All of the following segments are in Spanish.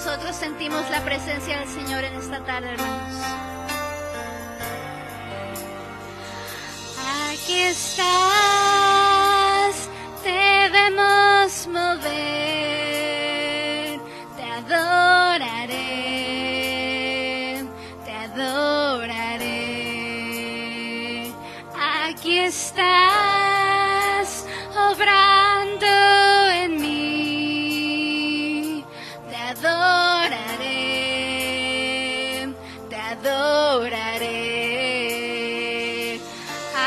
nosotros sentimos la presencia del Señor en esta tarde, hermanos. Aquí estás, te debemos mover, te adoraré, te adoraré. Aquí estás, obrando en mí, te adoraré, te adoraré.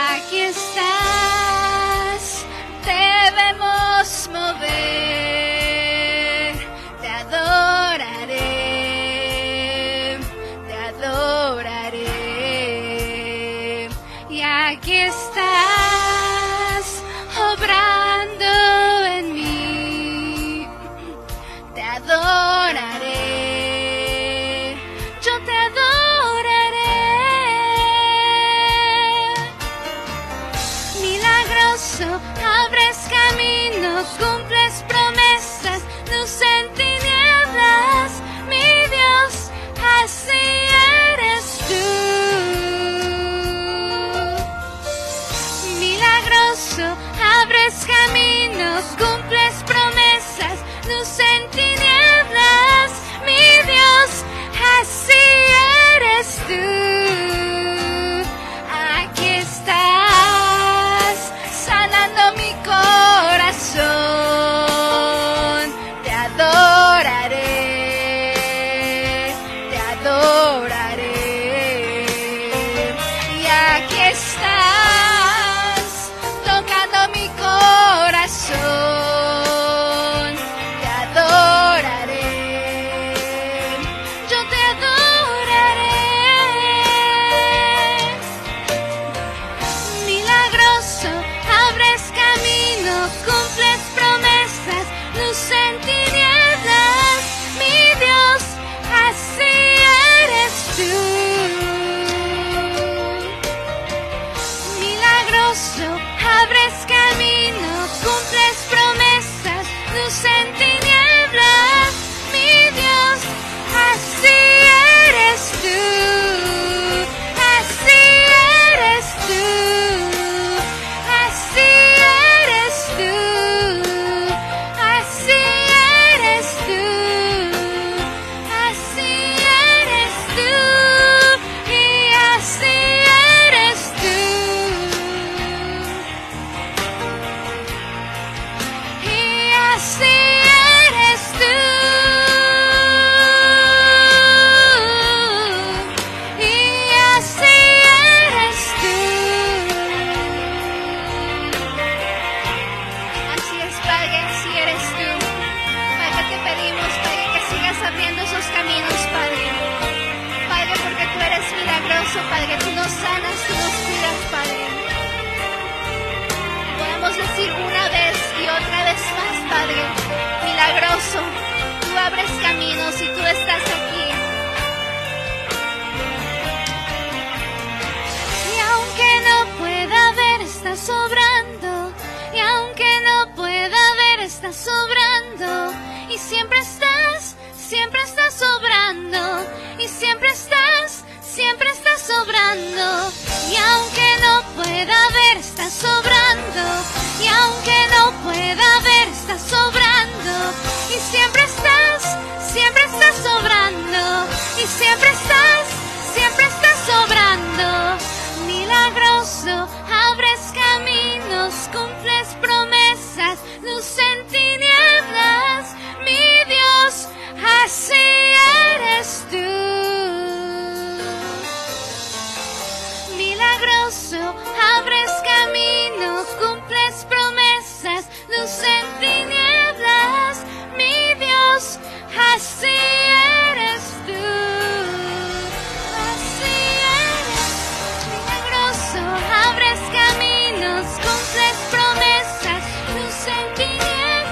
Aquí estás, te debemos mover, te adoraré, te adoraré. Y aquí estás, obrando en mí, te adoraré, yo te adoraré. Milagroso, abres camino, cumples promesas, luz en tinieblas, mi Dios, así eres tú. Milagroso, abres camino, cumples promesas, luz en tinieblas, mi Dios, así eres tú. Aquí estás, sanando mi corazón, te adoraré, te adoraré. Y aquí estás, tocando mi corazón, te adoraré, yo te adoraré. Milagroso, abres camino, cumples promesas, luz en tinieblas, mi Dios, así eres tú. Milagroso, abres camino, cumples promesas, luz en tinieblas, mi Dios, así eres tú, así eres tú, así eres tú, así eres tú, así eres tú, y así eres tú. Y así eres tú. Y así eres tú. Así es, Padre, así eres tú. Padre, te pedimos, Padre, que sigas abriendo esos caminos, Padre. Padre, porque tú eres milagroso, Padre, tú nos sanas, tú nos cuidas, Padre. Podemos decir una vez y otra vez más, Padre, milagroso, tú abres caminos y tú estás aquí. Y aunque no pueda ver, estás obrando. Y aunque no pueda ver, estás obrando. Y siempre estás obrando. Y siempre estás obrando. Y aunque no pueda ver, estás obrando. Y aunque no pueda ver, estás obrando. Y siempre estás obrando. Y siempre estás obrando. Milagroso, abres caminos, cumples promesas, luz en tinieblas, mi Dios, así eres tú. Milagroso, abres camino, cumples promesas, luz en tinieblas, mi Dios, así eres tú. Así eres. Milagroso, abres caminos, cumples promesas, luz en tinieblas.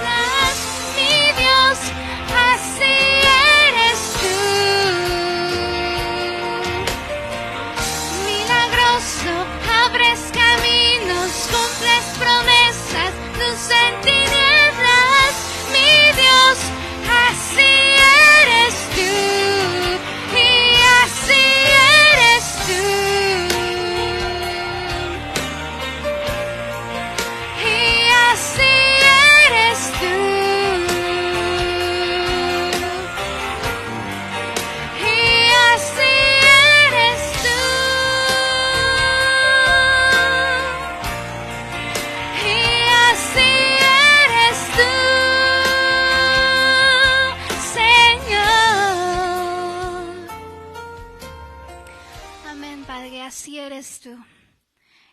eres tú.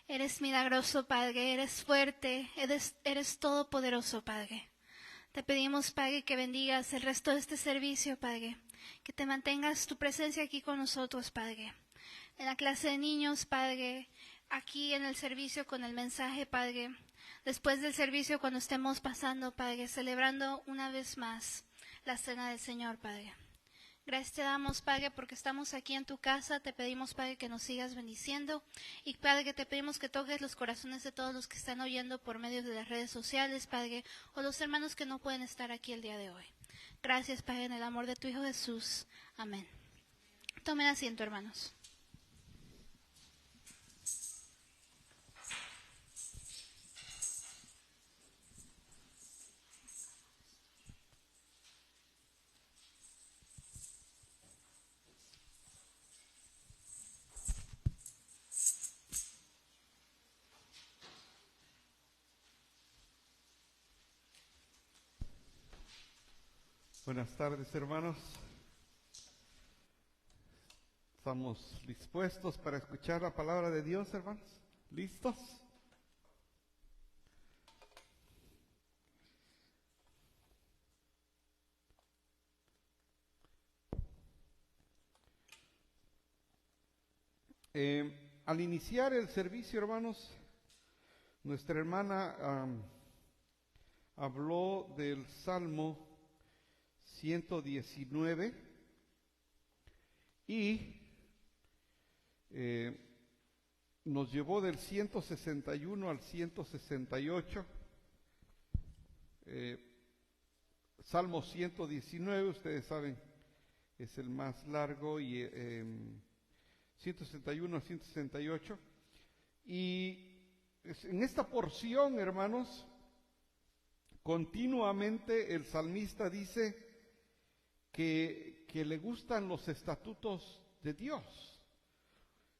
Eres milagroso, Padre, eres fuerte, eres todopoderoso, Padre. Te pedimos, Padre, que bendigas el resto de este servicio, Padre, que te mantengas tu presencia aquí con nosotros, Padre. En la clase de niños, Padre, aquí en el servicio con el mensaje, Padre. Después del servicio, cuando estemos pasando, Padre, celebrando una vez más la cena del Señor, Padre. Gracias te damos, Padre, porque estamos aquí en tu casa. Te pedimos, Padre, que nos sigas bendiciendo. Y, Padre, que te pedimos que toques los corazones de todos los que están oyendo por medio de las redes sociales, Padre, o los hermanos que no pueden estar aquí el día de hoy. Gracias, Padre, en el amor de tu Hijo Jesús. Amén. Tomen asiento, hermanos. Buenas tardes, hermanos. ¿Estamos dispuestos para escuchar la palabra de Dios, hermanos? ¿Listos? Al iniciar el servicio, hermanos, nuestra hermana habló del Salmo 119 y nos llevó del 161 al 168. Salmo 119, ustedes saben, es el más largo, y 161 al 168. Y en esta porción, hermanos, continuamente el salmista dice que le gustan los estatutos de Dios.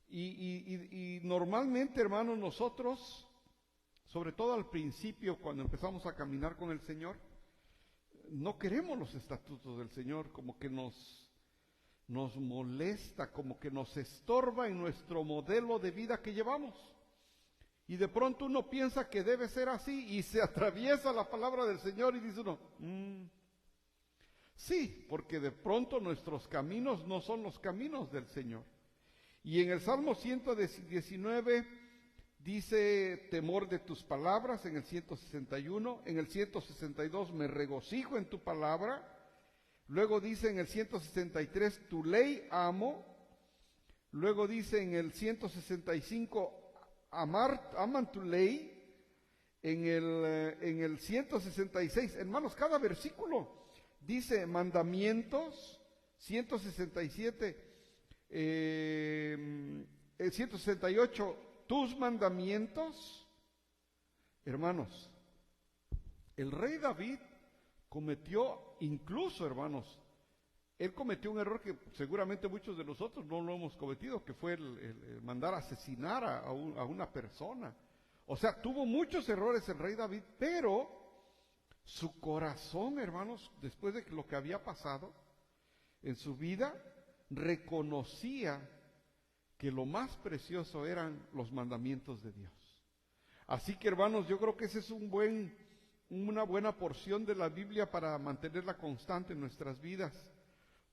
Y normalmente, hermanos, nosotros, sobre todo al principio, cuando empezamos a caminar con el Señor, no queremos los estatutos del Señor, como que nos molesta, como que nos estorba en nuestro modelo de vida que llevamos. Y de pronto uno piensa que debe ser así y se atraviesa la palabra del Señor y dice uno, sí, porque de pronto nuestros caminos no son los caminos del Señor. Y en el Salmo 119 dice temor de tus palabras, en el 161, en el 162 me regocijo en tu palabra. Luego dice en el 163 tu ley amo. Luego dice en el 165 aman tu ley. En el 166, hermanos, cada versículo dice mandamientos. 167, 168, tus mandamientos. Hermanos, el rey David cometió, incluso, hermanos, él cometió un error que seguramente muchos de nosotros no lo hemos cometido, que fue el mandar asesinar a una persona. O sea, tuvo muchos errores el rey David, pero su corazón, hermanos, después de lo que había pasado en su vida, reconocía que lo más precioso eran los mandamientos de Dios. Así que, hermanos, yo creo que ese es una buena porción de la Biblia para mantenerla constante en nuestras vidas,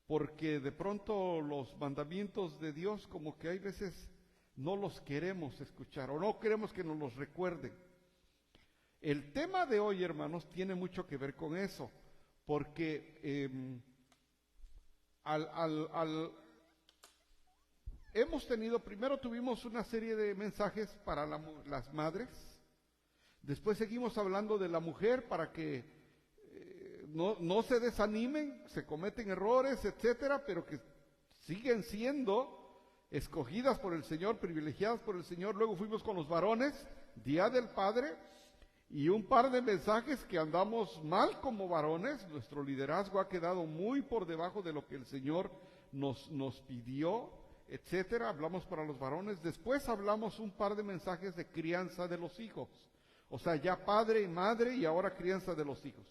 porque de pronto los mandamientos de Dios como que hay veces no los queremos escuchar o no queremos que nos los recuerden. El tema de hoy, hermanos, tiene mucho que ver con eso, porque primero tuvimos una serie de mensajes para las madres, después seguimos hablando de la mujer para que no se desanimen, se cometen errores, etcétera, pero que siguen siendo escogidas por el Señor, privilegiadas por el Señor. Luego fuimos con los varones, Día del Padre, y un par de mensajes que andamos mal como varones. Nuestro liderazgo ha quedado muy por debajo de lo que el Señor nos pidió, etcétera. Hablamos para los varones. Después hablamos un par de mensajes de crianza de los hijos. O sea, ya padre y madre, y ahora crianza de los hijos.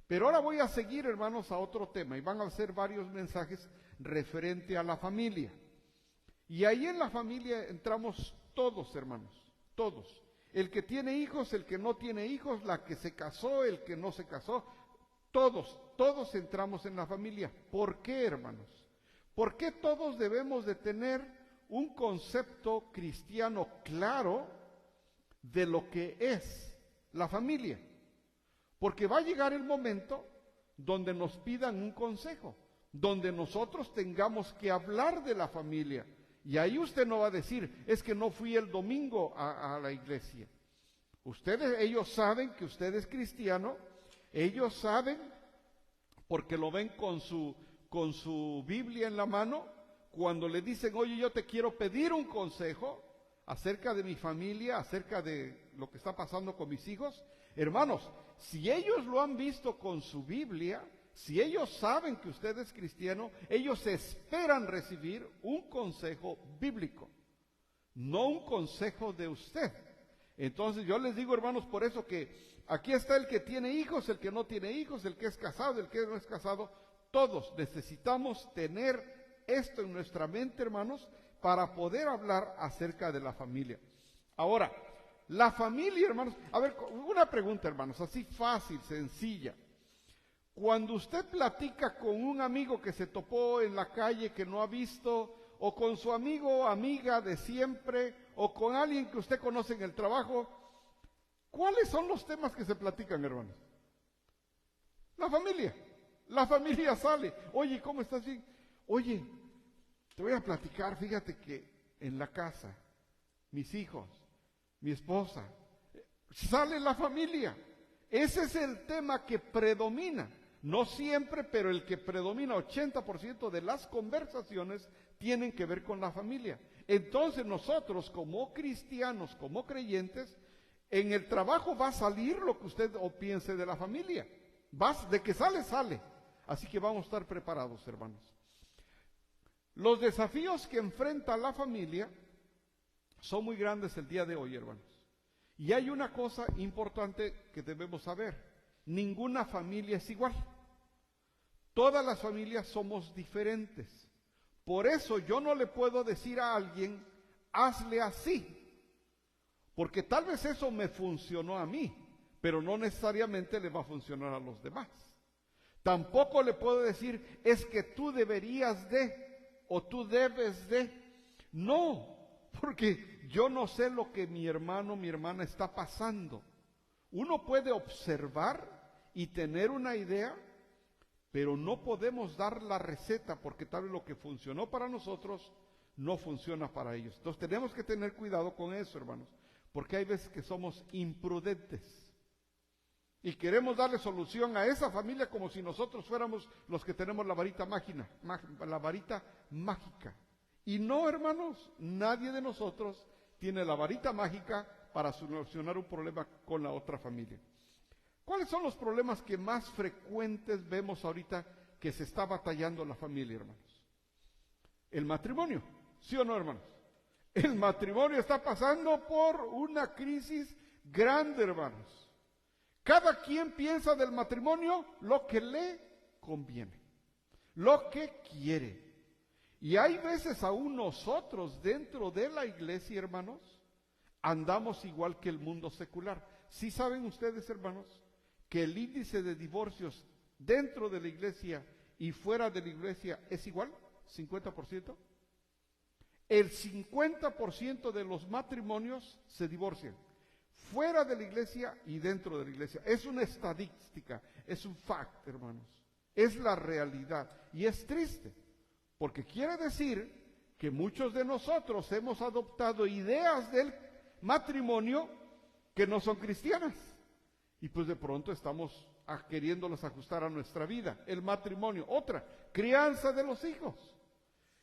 Pero ahora voy a seguir, hermanos, a otro tema, y van a ser varios mensajes referente a la familia. Y ahí en la familia entramos todos, hermanos, todos. El que tiene hijos, el que no tiene hijos, la que se casó, el que no se casó, todos entramos en la familia. ¿Por qué, hermanos? ¿Por qué todos debemos de tener un concepto cristiano claro de lo que es la familia? Porque va a llegar el momento donde nos pidan un consejo, donde nosotros tengamos que hablar de la familia. Y ahí usted no va a decir, es que no fui el domingo a la iglesia. Ellos saben que usted es cristiano, ellos saben, porque lo ven con su Biblia en la mano, cuando le dicen, oye, yo te quiero pedir un consejo acerca de mi familia, acerca de lo que está pasando con mis hijos. Hermanos, si ellos lo han visto con su Biblia, si ellos saben que usted es cristiano, ellos esperan recibir un consejo bíblico, no un consejo de usted. Entonces yo les digo, hermanos, por eso que aquí está el que tiene hijos, el que no tiene hijos, el que es casado, el que no es casado. Todos necesitamos tener esto en nuestra mente, hermanos, para poder hablar acerca de la familia. Ahora, la familia, hermanos, a ver, una pregunta, hermanos, así fácil, sencilla. Cuando usted platica con un amigo que se topó en la calle, que no ha visto, o con su amigo o amiga de siempre, o con alguien que usted conoce en el trabajo, ¿cuáles son los temas que se platican, hermanos? La familia. La familia sale. Oye, ¿cómo estás? Bien. Oye, te voy a platicar, fíjate que en la casa, mis hijos, mi esposa, sale la familia. Ese es el tema que predomina. No siempre, pero el que predomina, 80% de las conversaciones tienen que ver con la familia. Entonces nosotros como cristianos, como creyentes, en el trabajo va a salir lo que usted piense de la familia. De que sale, sale. Así que vamos a estar preparados, hermanos. Los desafíos que enfrenta la familia son muy grandes el día de hoy, hermanos. Y hay una cosa importante que debemos saber. Ninguna familia es igual. Todas las familias somos diferentes. Por eso yo no le puedo decir a alguien, hazle así. Porque tal vez eso me funcionó a mí, pero no necesariamente le va a funcionar a los demás. Tampoco le puedo decir, es que tú deberías de, o tú debes de. No, porque yo no sé lo que mi hermano, mi hermana está pasando. Uno puede observar y tener una idea, pero no podemos dar la receta, porque tal vez lo que funcionó para nosotros no funciona para ellos. Entonces tenemos que tener cuidado con eso, hermanos, porque hay veces que somos imprudentes y queremos darle solución a esa familia como si nosotros fuéramos los que tenemos la varita mágica. Y no, hermanos, nadie de nosotros tiene la varita mágica para solucionar un problema con la otra familia. ¿Cuáles son los problemas que más frecuentes vemos ahorita que se está batallando la familia, hermanos? El matrimonio, ¿sí o no, hermanos? El matrimonio está pasando por una crisis grande, hermanos. Cada quien piensa del matrimonio lo que le conviene, lo que quiere. Y hay veces aún nosotros dentro de la iglesia, hermanos, andamos igual que el mundo secular. ¿Sí saben ustedes, hermanos, que el índice de divorcios dentro de la iglesia y fuera de la iglesia es igual? 50%. El 50% de los matrimonios se divorcian, fuera de la iglesia y dentro de la iglesia. Es una estadística, es un fact, hermanos. Es la realidad y es triste, porque quiere decir que muchos de nosotros hemos adoptado ideas del matrimonio que no son cristianas. Y pues de pronto estamos queriéndolos ajustar a nuestra vida. El matrimonio, otra, crianza de los hijos.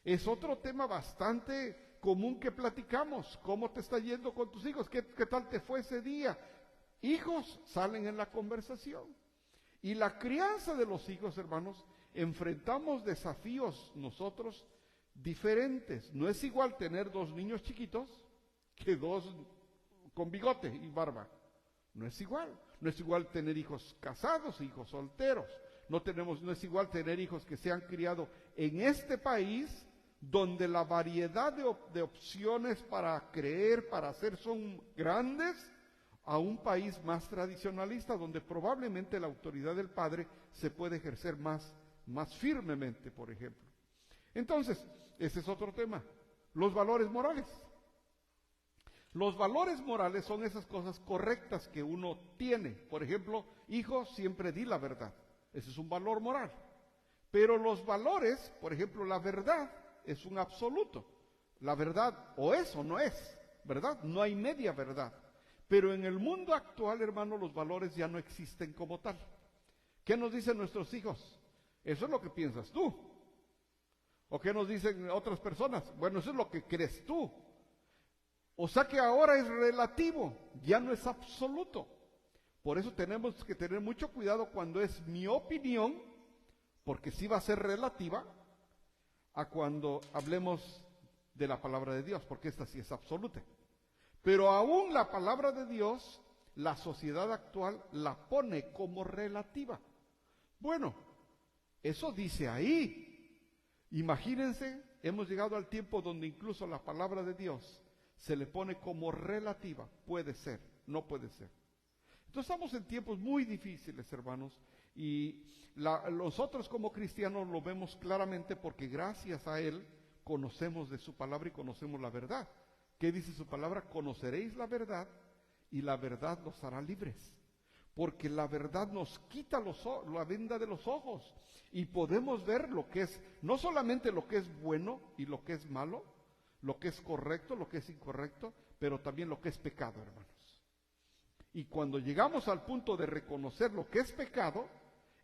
Es otro tema bastante común que platicamos. ¿Cómo te está yendo con tus hijos? ¿Qué tal te fue ese día? Hijos salen en la conversación. Y la crianza de los hijos, hermanos, enfrentamos desafíos nosotros diferentes. No es igual tener 2 niños chiquitos que 2 con bigote y barba. No es igual. No es igual tener hijos casados, hijos solteros. No es igual tener hijos que se han criado en este país, donde la variedad de opciones para creer, para hacer son grandes, a un país más tradicionalista, donde probablemente la autoridad del padre se puede ejercer más firmemente, por ejemplo. Entonces, ese es otro tema, los valores morales. Los valores morales son esas cosas correctas que uno tiene. Por ejemplo, hijo, siempre di la verdad. Ese es un valor moral. Pero los valores, por ejemplo, la verdad es un absoluto. La verdad o es o no es, ¿verdad? No hay media verdad. Pero en el mundo actual, hermano, los valores ya no existen como tal. ¿Qué nos dicen nuestros hijos? Eso es lo que piensas tú. ¿O qué nos dicen otras personas? Bueno, eso es lo que crees tú. O sea que ahora es relativo, ya no es absoluto. Por eso tenemos que tener mucho cuidado cuando es mi opinión, porque sí va a ser relativa, a cuando hablemos de la palabra de Dios, porque esta sí es absoluta. Pero aún la palabra de Dios, la sociedad actual la pone como relativa. Bueno, eso dice ahí. Imagínense, hemos llegado al tiempo donde incluso la palabra de Dios se le pone como relativa. Puede ser, no puede ser. Entonces estamos en tiempos muy difíciles, hermanos, y nosotros como cristianos lo vemos claramente porque gracias a Él conocemos de su palabra y conocemos la verdad. ¿Qué dice su palabra? Conoceréis la verdad y la verdad los hará libres. Porque la verdad nos quita la venda de los ojos y podemos ver lo que es, no solamente lo que es bueno y lo que es malo, lo que es correcto, lo que es incorrecto, pero también lo que es pecado, hermanos. Y cuando llegamos al punto de reconocer lo que es pecado,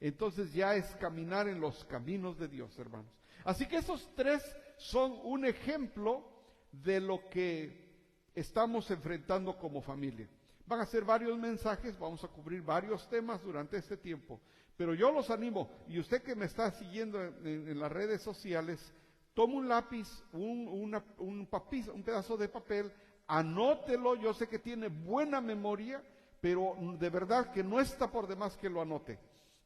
entonces ya es caminar en los caminos de Dios, hermanos. Así que esos tres son un ejemplo de lo que estamos enfrentando como familia. Van a ser varios mensajes, vamos a cubrir varios temas durante este tiempo, pero yo los animo, y usted que me está siguiendo en las redes sociales, tome un lápiz, un pedazo de papel, anótelo. Yo sé que tiene buena memoria, pero de verdad que no está por demás que lo anote.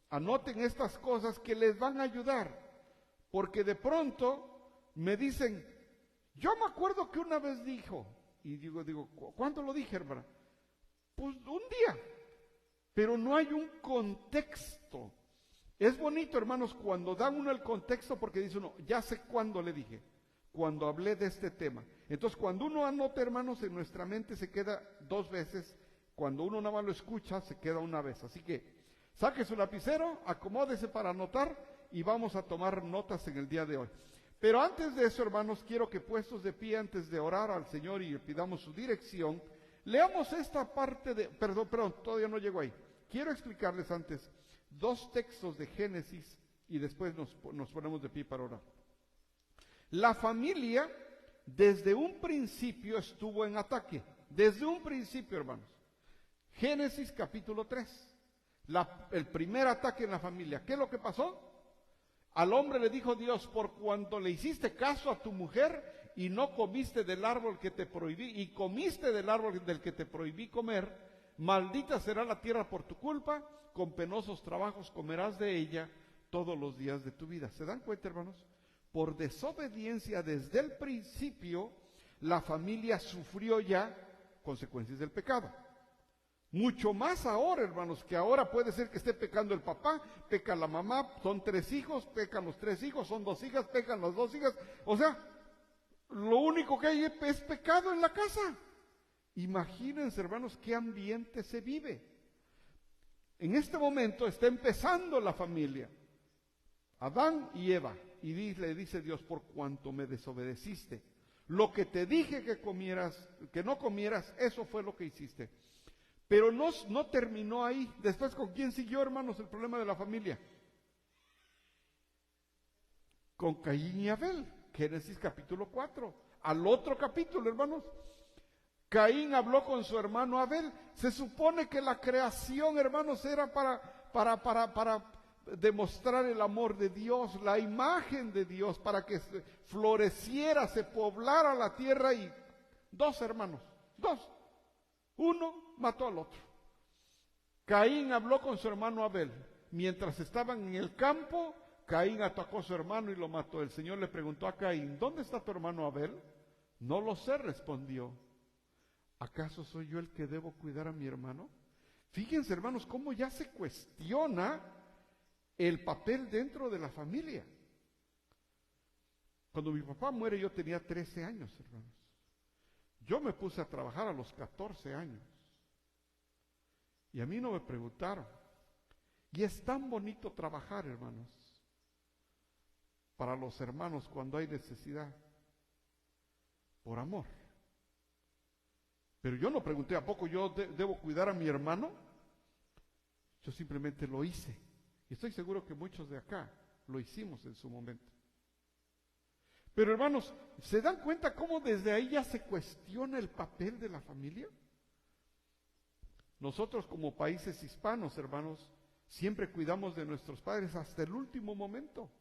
Anoten estas cosas que les van a ayudar, porque de pronto me dicen, yo me acuerdo que una vez dijo, y digo, ¿cuándo lo dije, hermana? Pues un día, pero no hay un contexto. Es bonito, hermanos, cuando da uno el contexto, porque dice uno, ya sé cuándo le dije, cuando hablé de este tema. Entonces, cuando uno anota, hermanos, en nuestra mente se queda 2 veces, cuando uno nada más lo escucha, se queda una vez. Así que, saque su lapicero, acomódese para anotar, y vamos a tomar notas en el día de hoy. Pero antes de eso, hermanos, quiero que puestos de pie, antes de orar al Señor y le pidamos su dirección, leamos esta parte de, perdón, todavía no llego ahí. Quiero explicarles antes 2 textos de Génesis y después nos ponemos de pie para orar. La familia desde un principio estuvo en ataque, desde un principio, hermanos. Génesis capítulo 3, el primer ataque en la familia. ¿Qué es lo que pasó? Al hombre le dijo Dios, por cuanto le hiciste caso a tu mujer y no comiste del árbol que te prohibí, y comiste del árbol del que te prohibí comer, maldita será la tierra por tu culpa, con penosos trabajos comerás de ella todos los días de tu vida. ¿Se dan cuenta, hermanos? Por desobediencia desde el principio, la familia sufrió ya consecuencias del pecado. Mucho más ahora, hermanos, que ahora puede ser que esté pecando el papá, peca la mamá, son 3 hijos, pecan los 3 hijos, son 2 hijas, pecan las 2 hijas. O sea, lo único que hay es pecado en la casa. Imagínense, hermanos, qué ambiente se vive. En este momento está empezando la familia, Adán y Eva, y le dice Dios, por cuanto me desobedeciste, lo que te dije que comieras, que no comieras, eso fue lo que hiciste. Pero no terminó ahí. Después, ¿con quién siguió, hermanos, el problema de la familia? Con Caín y Abel, Génesis capítulo 4. Al otro capítulo, hermanos, Caín habló con su hermano Abel. Se supone que la creación, hermanos, era para demostrar el amor de Dios, la imagen de Dios, para que floreciera, se poblara la tierra. Y 2 hermanos, 2. Uno mató al otro. Caín habló con su hermano Abel. Mientras estaban en el campo, Caín atacó a su hermano y lo mató. El Señor le preguntó a Caín, ¿dónde está tu hermano Abel? No lo sé, respondió. ¿Acaso soy yo el que debo cuidar a mi hermano? Fíjense, hermanos, cómo ya se cuestiona el papel dentro de la familia. Cuando mi papá muere yo tenía 13 años, hermanos. Yo me puse a trabajar a los 14 años. Y a mí no me preguntaron. Y es tan bonito trabajar, hermanos, para los hermanos cuando hay necesidad, por amor. Pero yo no pregunté, ¿a poco yo debo cuidar a mi hermano? Yo simplemente lo hice. Y estoy seguro que muchos de acá lo hicimos en su momento. Pero hermanos, ¿se dan cuenta cómo desde ahí ya se cuestiona el papel de la familia? Nosotros como países hispanos, hermanos, siempre cuidamos de nuestros padres hasta el último momento.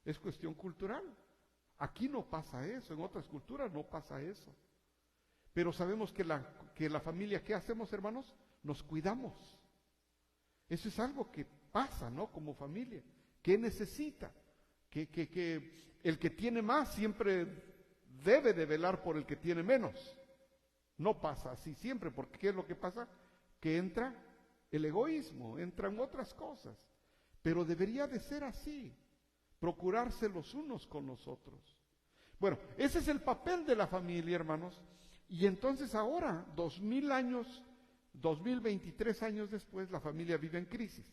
Es cuestión cultural. Aquí no pasa eso, en otras culturas no pasa eso. Pero sabemos que la familia, ¿qué hacemos, hermanos? Nos cuidamos. Eso es algo que pasa, ¿no? Como familia. ¿Qué necesita? Que el que tiene más siempre debe de velar por el que tiene menos. No pasa así siempre, porque ¿qué es lo que pasa? Que entra el egoísmo, entran otras cosas. Pero debería de ser así, procurarse los unos con los otros. Bueno, ese es el papel de la familia, hermanos. Y entonces ahora, 2023 años después, la familia vive en crisis.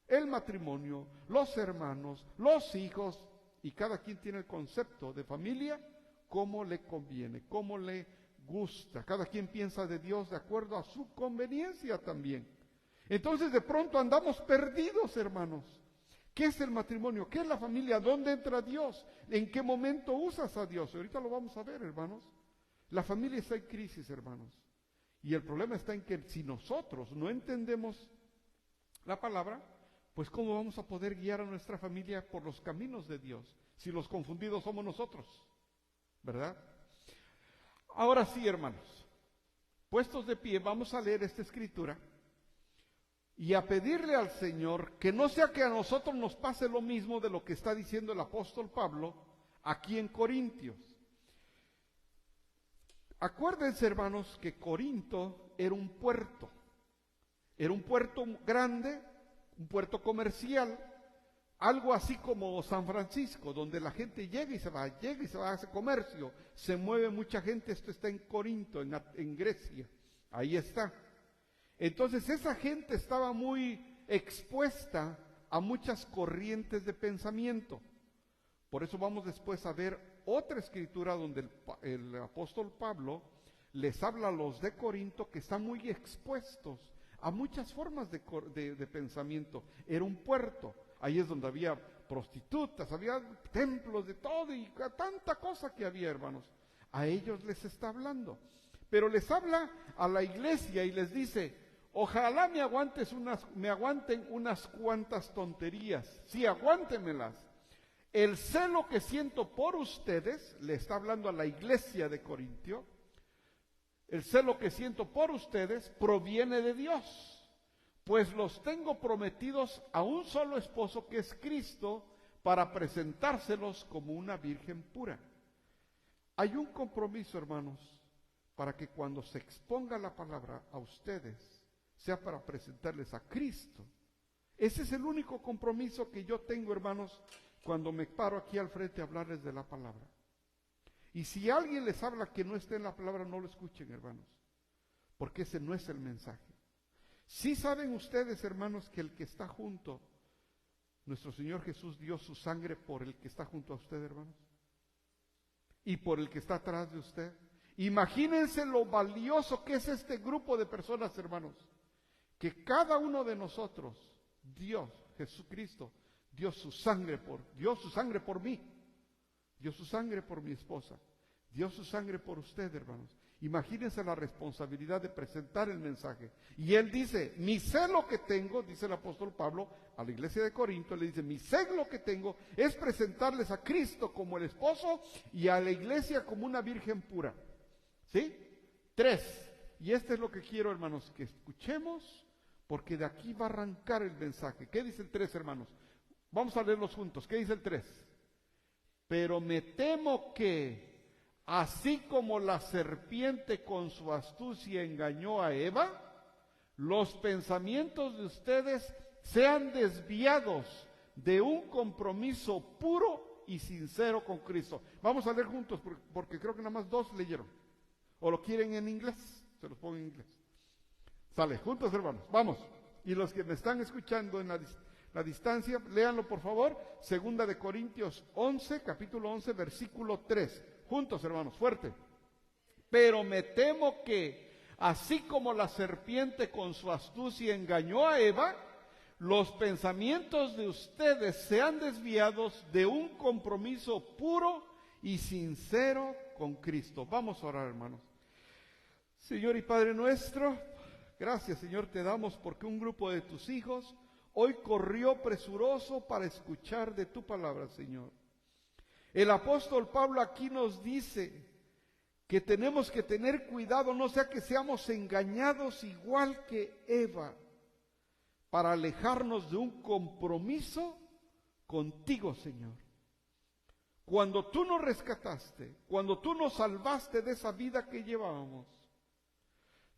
El matrimonio, los hermanos, los hijos, y cada quien tiene el concepto de familia como le conviene, como le gusta. Cada quien piensa de Dios de acuerdo a su conveniencia también. Entonces de pronto andamos perdidos, hermanos. ¿Qué es el matrimonio? ¿Qué es la familia? ¿Dónde entra Dios? ¿En qué momento usas a Dios? Ahorita lo vamos a ver, hermanos. La familia está en crisis, hermanos. Y el problema está en que si nosotros no entendemos la palabra, pues ¿cómo vamos a poder guiar a nuestra familia por los caminos de Dios? Si los confundidos somos nosotros, ¿verdad? Ahora sí, hermanos, puestos de pie, vamos a leer esta escritura y a pedirle al Señor que no sea que a nosotros nos pase lo mismo de lo que está diciendo el apóstol Pablo aquí en Corintios. Acuérdense, hermanos, que Corinto era un puerto grande, un puerto comercial, algo así como San Francisco, donde la gente llega y se va, hace comercio, se mueve mucha gente. Esto está en Corinto, en Grecia, ahí está. Entonces esa gente estaba muy expuesta a muchas corrientes de pensamiento. Por eso vamos después a ver otra escritura donde el apóstol Pablo les habla a los de Corinto que están muy expuestos a muchas formas de pensamiento. Era un puerto, ahí es donde había prostitutas, había templos de todo y tanta cosa que había, hermanos. A ellos les está hablando, pero les habla a la iglesia y les dice: ojalá me aguanten unas cuantas tonterías, sí, aguántenmelas. El celo que siento por ustedes, le está hablando a la iglesia de Corintio, el celo que siento por ustedes proviene de Dios, pues los tengo prometidos a un solo esposo, que es Cristo, para presentárselos como una virgen pura. Hay un compromiso, hermanos, para que cuando se exponga la palabra a ustedes, sea para presentarles a Cristo. Ese es el único compromiso que yo tengo, hermanos, cuando me paro aquí al frente a hablarles de la palabra. Y si alguien les habla que no esté en la palabra, no lo escuchen, hermanos, porque ese no es el mensaje. ¿Sí saben ustedes, hermanos, que el que está junto, nuestro Señor Jesús dio su sangre por el que está junto a usted, hermanos? Y por el que está atrás de usted. Imagínense lo valioso que es este grupo de personas, hermanos, que cada uno de nosotros, Dios, Jesucristo, dio su sangre por mí, dio su sangre por mi esposa, dio su sangre por usted, hermanos. Imagínense la responsabilidad de presentar el mensaje. Y él dice: mi celo que tengo, dice el apóstol Pablo a la iglesia de Corinto, le dice: mi celo que tengo es presentarles a Cristo como el esposo y a la iglesia como una virgen pura. ¿Sí? 3. Y este es lo que quiero, hermanos, que escuchemos, porque de aquí va a arrancar el mensaje. ¿Qué dice el 3, hermanos? Vamos a leerlos juntos. ¿Qué dice el 3? Pero me temo que, así como la serpiente con su astucia engañó a Eva, los pensamientos de ustedes sean desviados de un compromiso puro y sincero con Cristo. Vamos a leer juntos porque creo que nada más 2 leyeron. ¿O lo quieren en inglés? Se los pongo en inglés. Sale, juntos hermanos, vamos. Y los que me están escuchando en la distancia, léanlo por favor. 2 Corintios 11, capítulo 11, versículo 3. Juntos hermanos, fuerte. Pero me temo que, así como la serpiente con su astucia engañó a Eva, los pensamientos de ustedes sean desviados de un compromiso puro y sincero con Cristo. Vamos a orar, hermanos. Señor y Padre nuestro, gracias, Señor, te damos porque un grupo de tus hijos hoy corrió presuroso para escuchar de tu palabra, Señor. El apóstol Pablo aquí nos dice que tenemos que tener cuidado, no sea que seamos engañados igual que Eva, para alejarnos de un compromiso contigo, Señor. Cuando tú nos rescataste, cuando tú nos salvaste de esa vida que llevábamos,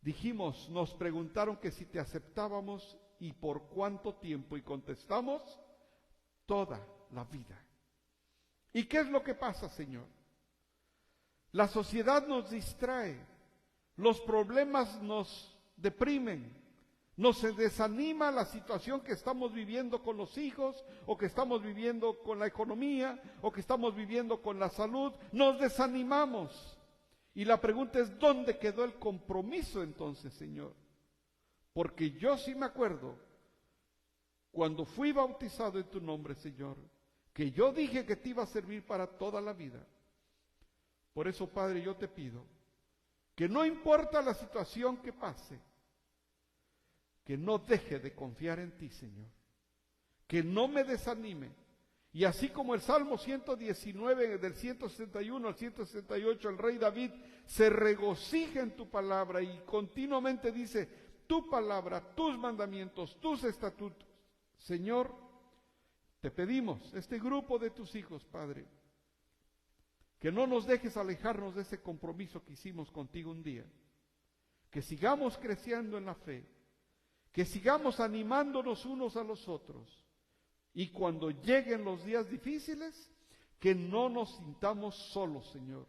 dijimos, nos preguntaron que si te aceptábamos y por cuánto tiempo, y contestamos, toda la vida. ¿Y qué es lo que pasa, Señor? La sociedad nos distrae, los problemas nos deprimen, nos desanima la situación que estamos viviendo con los hijos, o que estamos viviendo con la economía, o que estamos viviendo con la salud, nos desanimamos. Y la pregunta es, ¿dónde quedó el compromiso entonces, Señor? Porque yo sí me acuerdo, cuando fui bautizado en tu nombre, Señor, que yo dije que te iba a servir para toda la vida. Por eso, Padre, yo te pido que no importa la situación que pase, que no deje de confiar en ti, Señor, que no me desanime. Y así como el Salmo 119, del 161 al 168, el rey David se regocija en tu palabra y continuamente dice, tu palabra, tus mandamientos, tus estatutos. Señor, te pedimos, este grupo de tus hijos, Padre, que no nos dejes alejarnos de ese compromiso que hicimos contigo un día, que sigamos creciendo en la fe, que sigamos animándonos unos a los otros, y cuando lleguen los días difíciles, que no nos sintamos solos, Señor,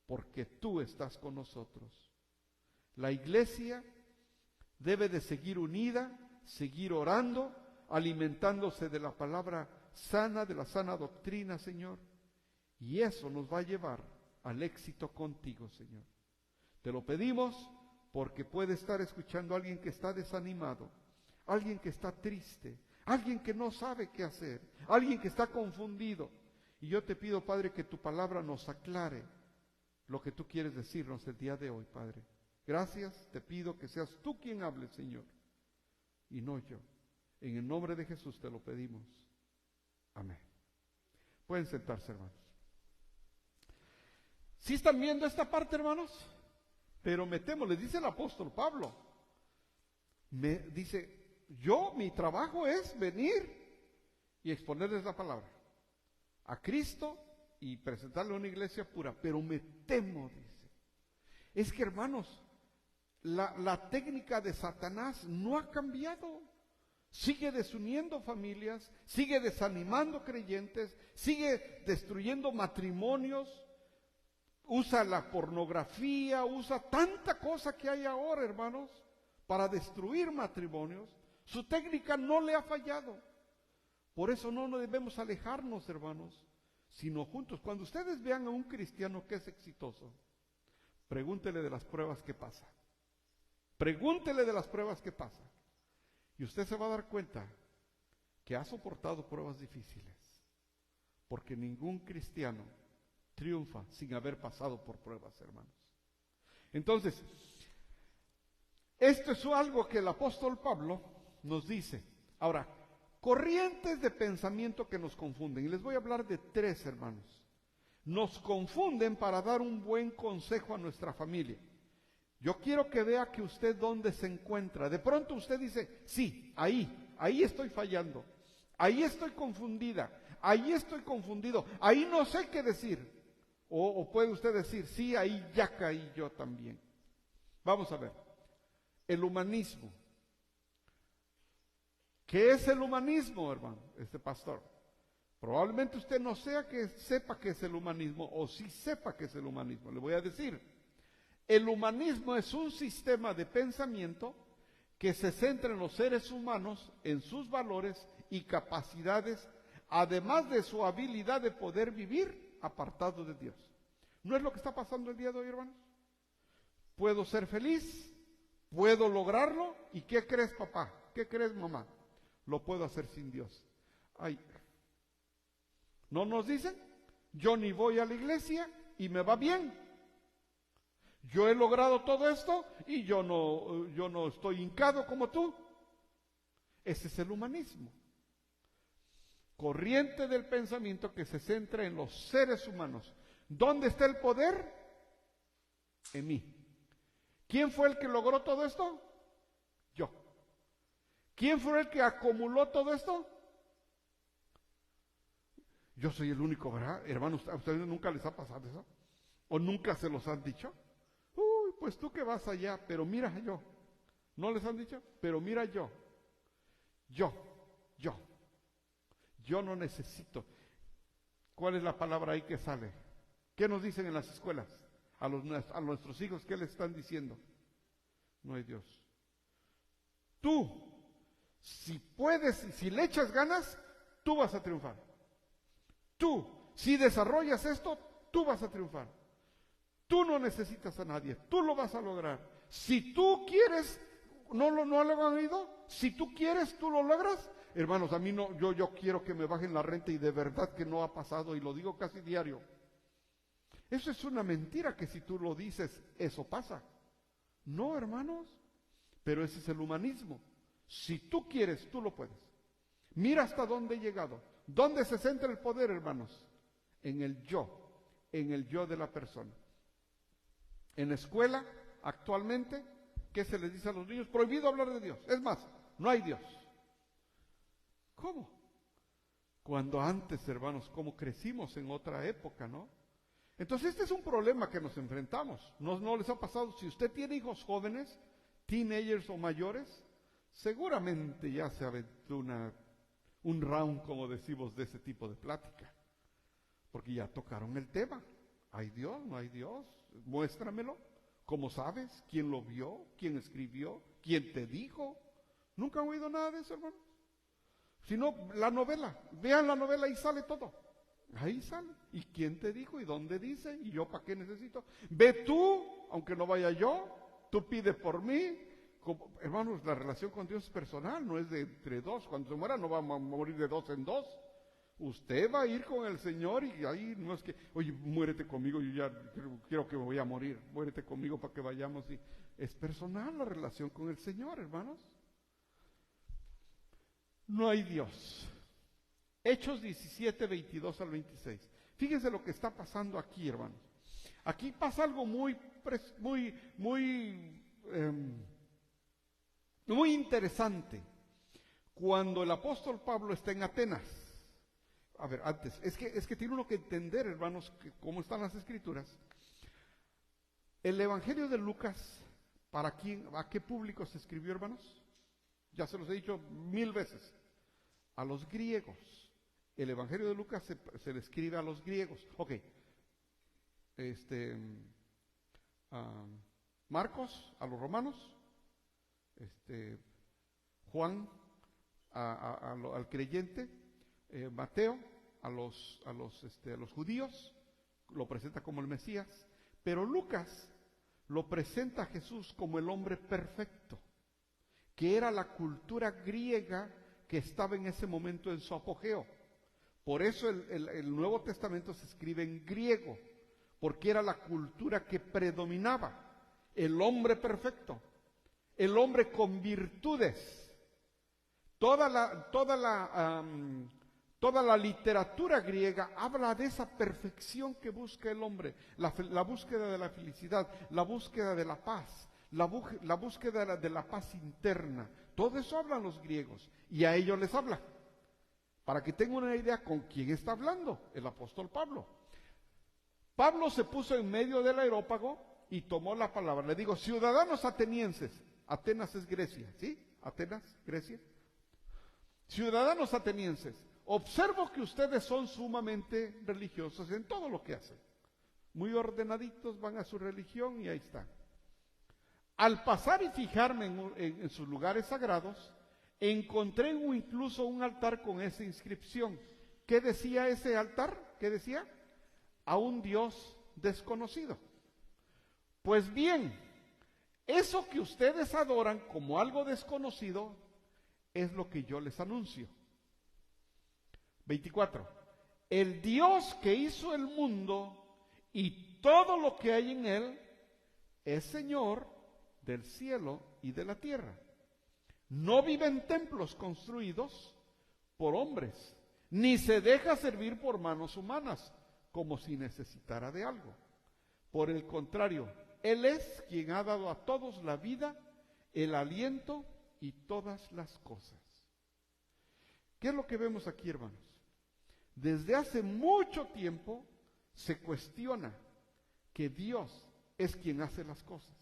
porque tú estás con nosotros. La iglesia debe de seguir unida, seguir orando, alimentándose de la palabra sana, de la sana doctrina, Señor, y eso nos va a llevar al éxito contigo, Señor. Te lo pedimos porque puede estar escuchando a alguien que está desanimado, alguien que está triste, alguien que no sabe qué hacer, alguien que está confundido. Y yo te pido, Padre, que tu palabra nos aclare lo que tú quieres decirnos el día de hoy, Padre. Gracias, te pido que seas tú quien hable, Señor, y no yo. En el nombre de Jesús te lo pedimos. Amén. Pueden sentarse, hermanos. ¿Sí están viendo esta parte, hermanos? Pero me temo, les dice el apóstol Pablo. Me dice, mi trabajo es venir y exponerles la palabra a Cristo y presentarle a una iglesia pura, pero me temo, dice. Es que, hermanos, la técnica de Satanás no ha cambiado. Sigue desuniendo familias, sigue desanimando creyentes, sigue destruyendo matrimonios, usa la pornografía, usa tanta cosa que hay ahora, hermanos, para destruir matrimonios. Su técnica no le ha fallado. Por eso no debemos alejarnos, hermanos, sino juntos. Cuando ustedes vean a un cristiano que es exitoso, pregúntele de las pruebas que pasa. Pregúntele de las pruebas que pasa. Y usted se va a dar cuenta que ha soportado pruebas difíciles. Porque ningún cristiano triunfa sin haber pasado por pruebas, hermanos. Entonces, esto es algo que el apóstol Pablo nos dice. Ahora, corrientes de pensamiento que nos confunden. Y les voy a hablar de 3, hermanos. Nos confunden para dar un buen consejo a nuestra familia. Yo quiero que vea que usted dónde se encuentra. De pronto usted dice, sí, ahí estoy fallando. Ahí estoy confundida, ahí estoy confundido, ahí no sé qué decir. O puede usted decir, sí, ahí ya caí yo también. Vamos a ver, el humanismo. ¿Qué es el humanismo, hermano? Pastor. Probablemente usted no sepa qué es el humanismo, o sí sepa qué es el humanismo. Le voy a decir, el humanismo es un sistema de pensamiento que se centra en los seres humanos, en sus valores y capacidades, además de su habilidad de poder vivir apartado de Dios. ¿No es lo que está pasando el día de hoy, hermanos? Puedo ser feliz, puedo lograrlo, ¿y qué crees, papá? ¿Qué crees, mamá? Lo puedo hacer sin Dios. Ay, ¿no nos dicen? Yo ni voy a la iglesia y me va bien. Yo he logrado todo esto y yo no estoy hincado como tú. Ese es el humanismo. Corriente del pensamiento que se centra en los seres humanos. ¿Dónde está el poder? En mí. ¿Quién fue el que logró todo esto? Yo. ¿Quién fue el que acumuló todo esto? Yo soy el único, ¿verdad? Hermanos, ¿a ustedes nunca les ha pasado eso? ¿O nunca se los han dicho? Uy, pues tú que vas allá, pero mira yo. ¿No les han dicho? Pero mira yo. Yo no necesito. ¿Cuál es la palabra ahí que sale? ¿Qué nos dicen en las escuelas? A nuestros hijos, ¿qué les están diciendo? No hay Dios. Tú, si puedes, si le echas ganas, tú vas a triunfar. Tú, si desarrollas esto, tú vas a triunfar. Tú no necesitas a nadie, tú lo vas a lograr. Si tú quieres, ¿no lo han oído? Si tú quieres, tú lo logras. Hermanos, a mí no, yo quiero que me bajen la renta y de verdad que no ha pasado y lo digo casi diario. Eso es una mentira que si tú lo dices, eso pasa. No, hermanos, pero ese es el humanismo. Si tú quieres, tú lo puedes. Mira hasta dónde he llegado. ¿Dónde se centra el poder, hermanos? En el yo de la persona. En la escuela, actualmente, ¿qué se les dice a los niños? Prohibido hablar de Dios. Es más, no hay Dios. ¿Cómo? Cuando antes, hermanos, como crecimos en otra época, ¿no? Entonces este es un problema que nos enfrentamos. ¿No les ha pasado? Si usted tiene hijos jóvenes, teenagers o mayores, seguramente ya se aventó un round, como decimos, de ese tipo de plática. Porque ya tocaron el tema. ¿Hay Dios? ¿No hay Dios? Muéstramelo. ¿Cómo sabes? ¿Quién lo vio? ¿Quién escribió? ¿Quién te dijo? ¿Nunca han oído nada de eso, hermano? Sino la novela. Vean la novela y sale todo. Ahí sale. ¿Y quién te dijo? ¿Y dónde dice? ¿Y yo para qué necesito? Ve tú, aunque no vaya yo. Tú pide por mí. Hermanos, la relación con Dios es personal, no es de entre dos. Cuando se muera no va a morir de dos en dos. Usted va a ir con el Señor y ahí no es que, oye, muérete conmigo, yo ya quiero que me voy a morir. Muérete conmigo para que vayamos. Y es personal la relación con el Señor, hermanos. No hay Dios. Hechos 17, 22 al 26. Fíjense lo que está pasando aquí, hermanos. Aquí pasa algo muy interesante. Cuando el apóstol Pablo está en Atenas. A ver, antes, es que tiene uno que entender, hermanos, cómo están las escrituras. El Evangelio de Lucas, ¿a qué público se escribió, hermanos? Ya se los he dicho 1000 veces. A los griegos. El Evangelio de Lucas se le escribe a los griegos. Ok. Marcos a los romanos. Juan al creyente. Mateo a los judíos. Lo presenta como el Mesías. Pero Lucas lo presenta a Jesús como el hombre perfecto, que era la cultura griega que estaba en ese momento en su apogeo. Por eso el Nuevo Testamento se escribe en griego, porque era la cultura que predominaba. El hombre perfecto, el hombre con virtudes. Toda la literatura griega habla de esa perfección que busca el hombre, la búsqueda de la felicidad, la búsqueda de la paz, la búsqueda de la paz interna. Todo eso hablan los griegos y a ellos les habla. Para que tenga una idea con quién está hablando el apóstol Pablo. Pablo se puso en medio del areópago y tomó la palabra. Le digo, ciudadanos atenienses, Atenas es Grecia, ¿sí? Atenas, Grecia. Ciudadanos atenienses, observo que ustedes son sumamente religiosos en todo lo que hacen. Muy ordenaditos, van a su religión y ahí están. Al pasar y fijarme en sus lugares sagrados, encontré incluso un altar con esa inscripción. ¿Qué decía ese altar? ¿Qué decía? A un Dios desconocido. Pues bien, eso que ustedes adoran como algo desconocido es lo que yo les anuncio. 24. El Dios que hizo el mundo y todo lo que hay en él es Señor del cielo y de la tierra. No vive en templos construidos por hombres, ni se deja servir por manos humanas, como si necesitara de algo. Por el contrario, Él es quien ha dado a todos la vida, el aliento y todas las cosas. ¿Qué es lo que vemos aquí, hermanos? Desde hace mucho tiempo se cuestiona que Dios es quien hace las cosas.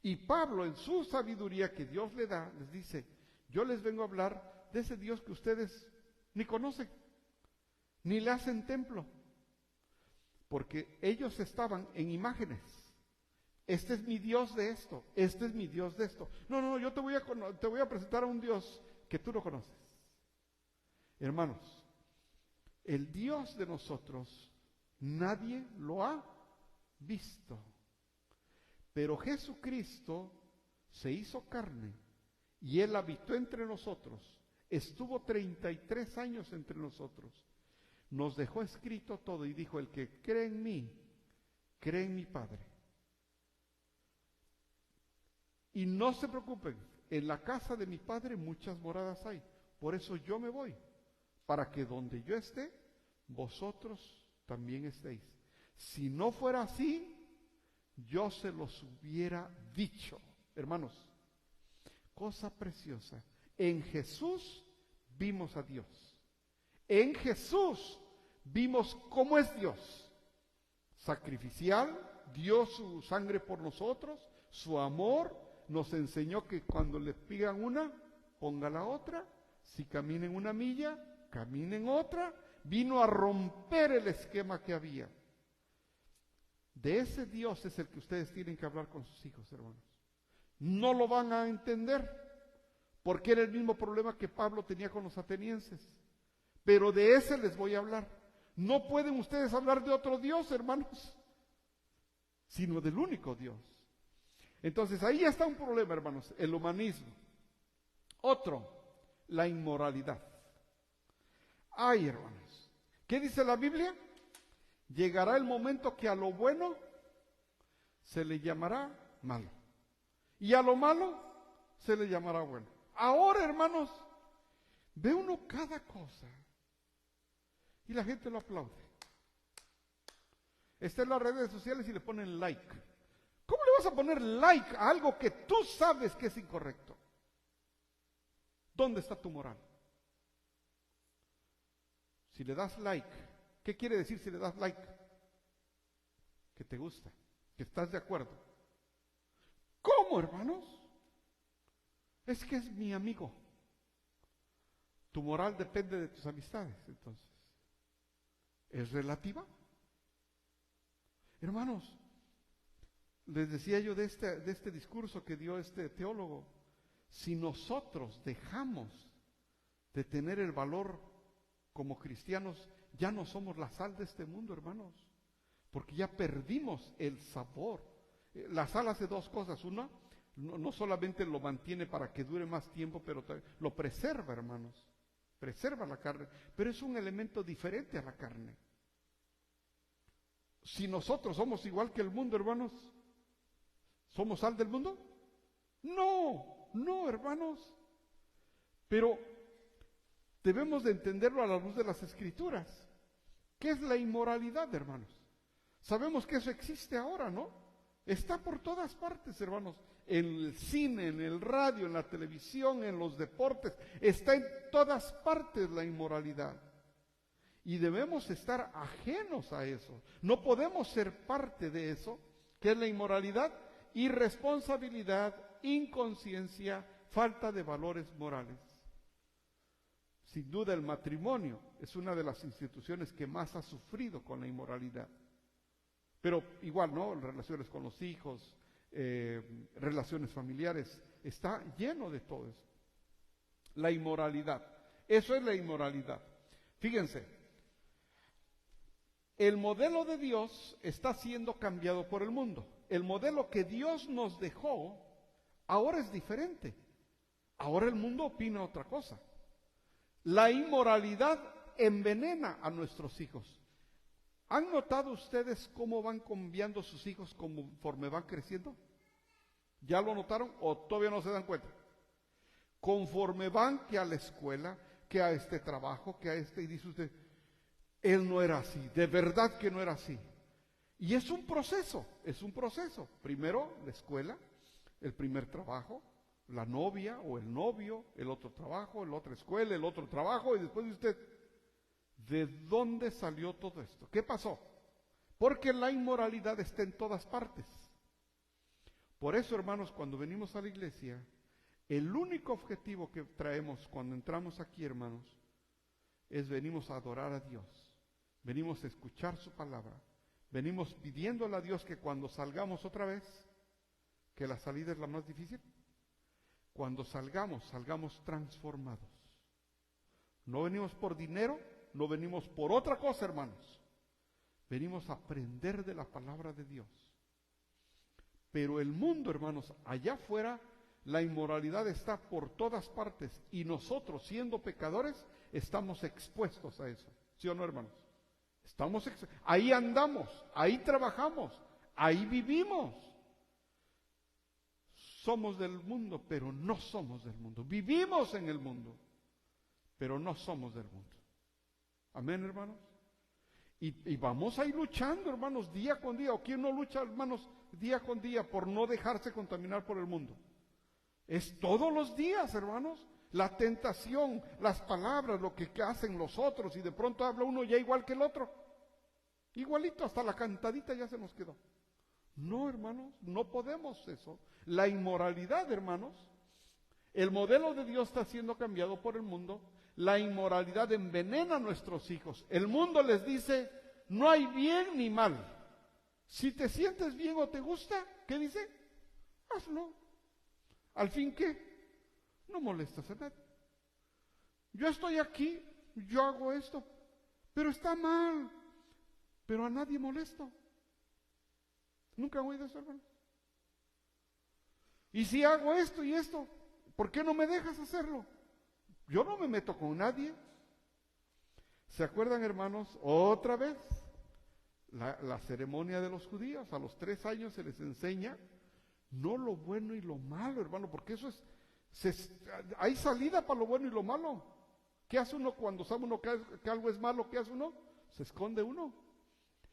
Y Pablo, en su sabiduría que Dios le da, les dice, yo les vengo a hablar de ese Dios que ustedes ni conocen, ni le hacen templo, porque ellos estaban en imágenes. Este es mi Dios de esto, este es mi Dios de esto. No, yo te voy a presentar a un Dios que tú no conoces. Hermanos, el Dios de nosotros, nadie lo ha visto. Pero Jesucristo se hizo carne y Él habitó entre nosotros, estuvo 33 años entre nosotros, nos dejó escrito todo y dijo, el que cree en mí, cree en mi Padre. Y no se preocupen, en la casa de mi Padre muchas moradas hay, por eso yo me voy, para que donde yo esté, vosotros también estéis. Si no fuera así, yo se los hubiera dicho. Hermanos, cosa preciosa. En Jesús vimos a Dios. En Jesús vimos cómo es Dios. Sacrificial, dio su sangre por nosotros, su amor, nos enseñó que cuando le pidan una, ponga la otra. Si caminen una milla, caminen otra. Vino a romper el esquema que había. De ese Dios es el que ustedes tienen que hablar con sus hijos, hermanos. No lo van a entender, porque era el mismo problema que Pablo tenía con los atenienses. Pero de ese les voy a hablar. No pueden ustedes hablar de otro Dios, hermanos, sino del único Dios. Entonces ahí está un problema, hermanos, el humanismo. Otro, la inmoralidad. Ay, hermanos, ¿qué dice la Biblia? Llegará el momento que a lo bueno se le llamará malo. Y a lo malo se le llamará bueno. Ahora, hermanos, ve uno cada cosa y la gente lo aplaude. Está en las redes sociales y le ponen like. ¿Cómo le vas a poner like a algo que tú sabes que es incorrecto? ¿Dónde está tu moral? Si le das like, ¿qué quiere decir si le das like? Que te gusta, que estás de acuerdo. ¿Cómo, hermanos? Es que es mi amigo. Tu moral depende de tus amistades, entonces. ¿Es relativa? Hermanos, les decía yo de este discurso que dio este teólogo, si nosotros dejamos de tener el valor como cristianos, ya no somos la sal de este mundo, hermanos, porque ya perdimos el sabor. La sal hace dos cosas. Una, no solamente lo mantiene para que dure más tiempo, pero lo preserva, hermanos. Preserva la carne, pero es un elemento diferente a la carne. Si nosotros somos igual que el mundo, hermanos, ¿somos sal del mundo? No, hermanos. Pero debemos de entenderlo a la luz de las Escrituras. ¿Qué es la inmoralidad, hermanos? Sabemos que eso existe ahora, ¿no? Está por todas partes, hermanos. en el cine, en el radio, en la televisión, en los deportes. Está en todas partes la inmoralidad. Y debemos estar ajenos a eso. No podemos ser parte de eso, que es la inmoralidad, irresponsabilidad, inconsciencia, falta de valores morales. Sin duda el matrimonio es una de las instituciones que más ha sufrido con la inmoralidad. Pero igual, ¿no? Relaciones con los hijos, relaciones familiares, está lleno de todo eso. La inmoralidad, eso es la inmoralidad. Fíjense, el modelo de Dios está siendo cambiado por el mundo. El modelo que Dios nos dejó ahora es diferente. Ahora el mundo opina otra cosa. La inmoralidad envenena a nuestros hijos. ¿Han notado ustedes cómo van cambiando sus hijos conforme van creciendo? ¿Ya lo notaron o todavía no se dan cuenta? Conforme van que a la escuela, que a este trabajo, que a este, y dice usted, él no era así, de verdad que no era así. Y es un proceso. Primero la escuela, el primer trabajo, la novia o el novio, el otro trabajo, la otra escuela, el otro trabajo, y después de usted, ¿de dónde salió todo esto? ¿Qué pasó? Porque la inmoralidad está en todas partes. Por eso, hermanos, cuando venimos a la iglesia, el único objetivo que traemos cuando entramos aquí, hermanos, es venimos a adorar a Dios. Venimos a escuchar su palabra. Venimos pidiéndole a Dios que cuando salgamos otra vez, que la salida es la más difícil, cuando salgamos transformados. No venimos por dinero, no venimos por otra cosa, hermanos. Venimos a aprender de la palabra de Dios. Pero el mundo, hermanos, allá afuera, la inmoralidad está por todas partes. Y nosotros, siendo pecadores, estamos expuestos a eso. ¿Sí o no, hermanos? Ahí andamos, ahí trabajamos, ahí vivimos. Somos del mundo, pero no somos del mundo. Vivimos en el mundo, pero no somos del mundo. Amén, hermanos. Y vamos a ir luchando, hermanos, día con día. ¿O quién no lucha, hermanos, día con día por no dejarse contaminar por el mundo? Es todos los días, hermanos. La tentación, las palabras, lo que hacen los otros, y de pronto habla uno ya igual que el otro. Igualito, hasta la cantadita ya se nos quedó. No, hermanos, no podemos eso. La inmoralidad, hermanos, el modelo de Dios está siendo cambiado por el mundo. La inmoralidad envenena a nuestros hijos. El mundo les dice, no hay bien ni mal. Si te sientes bien o te gusta, ¿qué dice? Hazlo. ¿Al fin qué? No molestas a nadie. Yo estoy aquí, yo hago esto, pero está mal, pero a nadie molesto. ¿Nunca han oído eso, hermano? Y si hago esto y esto, ¿por qué no me dejas hacerlo? Yo no me meto con nadie. ¿Se acuerdan, hermanos? Otra vez, la ceremonia de los judíos. A los 3 años se les enseña no lo bueno y lo malo, hermano, porque eso es... hay salida para lo bueno y lo malo. ¿Qué hace uno cuando sabe uno que algo es malo? ¿Qué hace uno? Se esconde uno.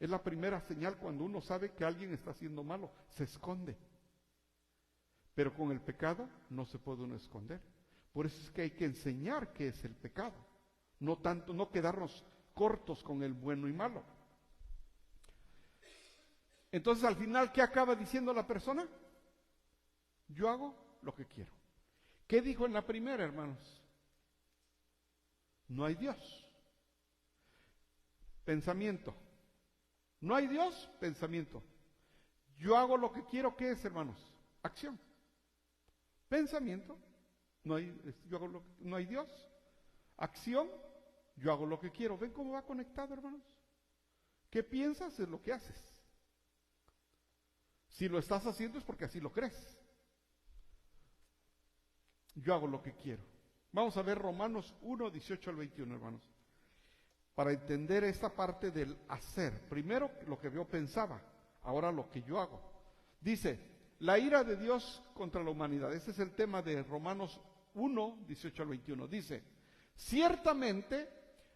Es la primera señal cuando uno sabe que alguien está haciendo malo. Se esconde. Pero con el pecado no se puede uno esconder. Por eso es que hay que enseñar qué es el pecado. No quedarnos cortos con el bueno y malo. Entonces al final, ¿qué acaba diciendo la persona? Yo hago lo que quiero. ¿Qué dijo en la primera, hermanos? No hay Dios. Pensamiento. No hay Dios, pensamiento. Yo hago lo que quiero, ¿qué es, hermanos? Acción. Pensamiento. No hay Dios. Acción. Yo hago lo que quiero. ¿Ven cómo va conectado, hermanos? ¿Qué piensas? Es lo que haces. Si lo estás haciendo es porque así lo crees. Yo hago lo que quiero. Vamos a ver Romanos 1, 18 al 21, hermanos. Para entender esta parte del hacer. Primero lo que yo pensaba, ahora lo que yo hago. Dice, la ira de Dios contra la humanidad. Ese es el tema de Romanos 1, 18 al 21. Dice, ciertamente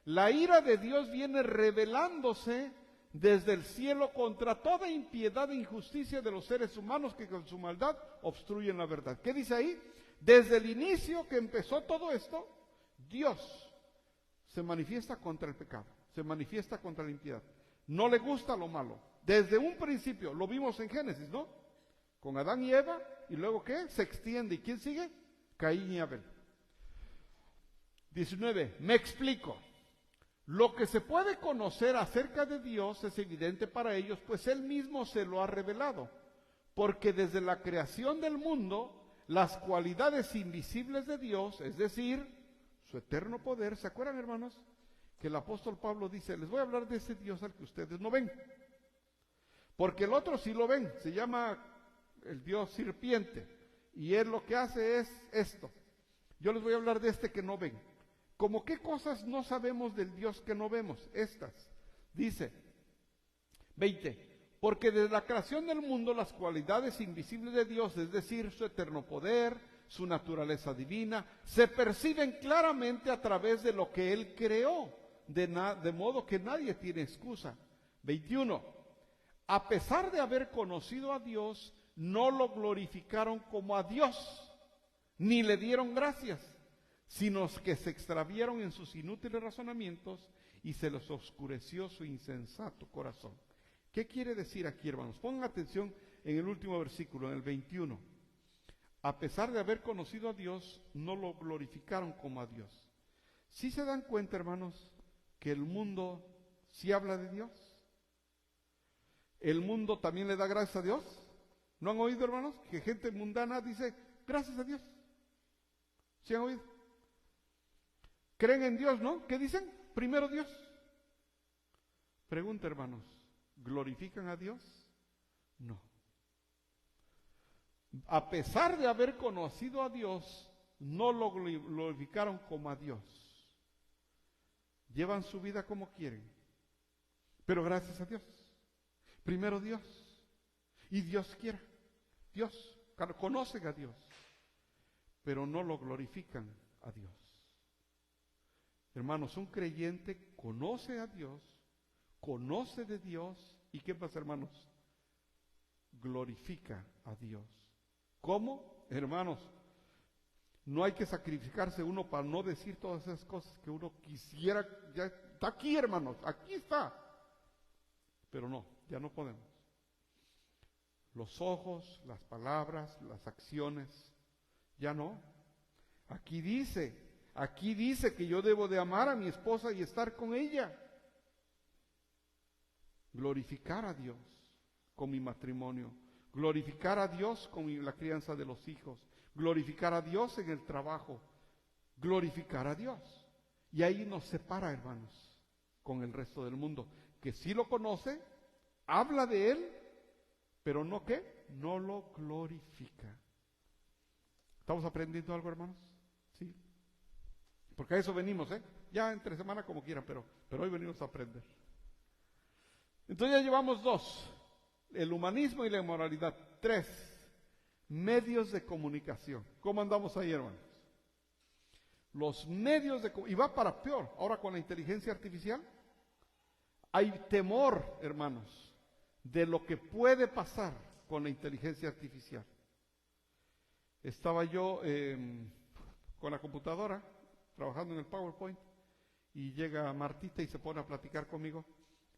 la ira de Dios viene revelándose desde el cielo contra toda impiedad e injusticia de los seres humanos que con su maldad obstruyen la verdad. ¿Qué dice ahí? Desde el inicio que empezó todo esto, Dios se manifiesta contra el pecado, se manifiesta contra la impiedad. No le gusta lo malo. Desde un principio, lo vimos en Génesis, ¿no? Con Adán y Eva, y luego ¿qué? Se extiende. ¿Y quién sigue? Caín y Abel. 19. Me explico. Lo que se puede conocer acerca de Dios es evidente para ellos, pues Él mismo se lo ha revelado. Porque desde la creación del mundo, las cualidades invisibles de Dios, es decir, su eterno poder, ¿se acuerdan, hermanos? Que el apóstol Pablo dice, les voy a hablar de ese Dios al que ustedes no ven. Porque el otro sí lo ven, se llama el Dios serpiente. Y Él lo que hace es esto. Yo les voy a hablar de este que no ven. ¿Cómo qué cosas no sabemos del Dios que no vemos? Estas. Dice, 20. Porque desde la creación del mundo las cualidades invisibles de Dios, es decir, su eterno poder, su naturaleza divina, se perciben claramente a través de lo que Él creó, de modo que nadie tiene excusa. 21. A pesar de haber conocido a Dios, no lo glorificaron como a Dios, ni le dieron gracias, sino que se extraviaron en sus inútiles razonamientos y se les oscureció su insensato corazón. ¿Qué quiere decir aquí, hermanos? Pongan atención en el último versículo, en el 21. A pesar de haber conocido a Dios, no lo glorificaron como a Dios. ¿Sí se dan cuenta, hermanos, que el mundo sí habla de Dios? ¿El mundo también le da gracias a Dios? ¿No han oído, hermanos, que gente mundana dice, gracias a Dios? ¿Sí han oído? Creen en Dios, ¿no? ¿Qué dicen? Primero Dios. Pregunta, hermanos, ¿glorifican a Dios? No. A pesar de haber conocido a Dios, no lo glorificaron como a Dios. Llevan su vida como quieren. Pero gracias a Dios. Primero Dios. Y Dios quiera. Dios. Conocen a Dios. Pero no lo glorifican a Dios. Hermanos, un creyente conoce a Dios, conoce de Dios, ¿y qué pasa, hermanos? Glorifica a Dios. ¿Cómo? Hermanos, no hay que sacrificarse uno para no decir todas esas cosas que uno quisiera. Ya está aquí, hermanos, aquí está. Pero no, ya no podemos. Los ojos, las palabras, las acciones, ya no. Aquí dice que yo debo de amar a mi esposa y estar con ella. Glorificar a Dios con mi matrimonio. Glorificar a Dios con la crianza de los hijos. Glorificar a Dios en el trabajo. Glorificar a Dios. Y ahí nos separa, hermanos, con el resto del mundo, que sí lo conoce, habla de Él, pero no ¿qué? No lo glorifica. ¿Estamos aprendiendo algo, hermanos? Sí. Porque a eso venimos, ya entre semana como quieran, pero hoy venimos a aprender. Entonces ya llevamos 2, el humanismo y la inmoralidad. 3, medios de comunicación. ¿Cómo andamos ahí, hermanos? Los medios de comunicación, y va para peor, ahora con la inteligencia artificial, hay temor, hermanos, de lo que puede pasar con la inteligencia artificial. Estaba yo con la computadora, trabajando en el PowerPoint, y llega Martita y se pone a platicar conmigo,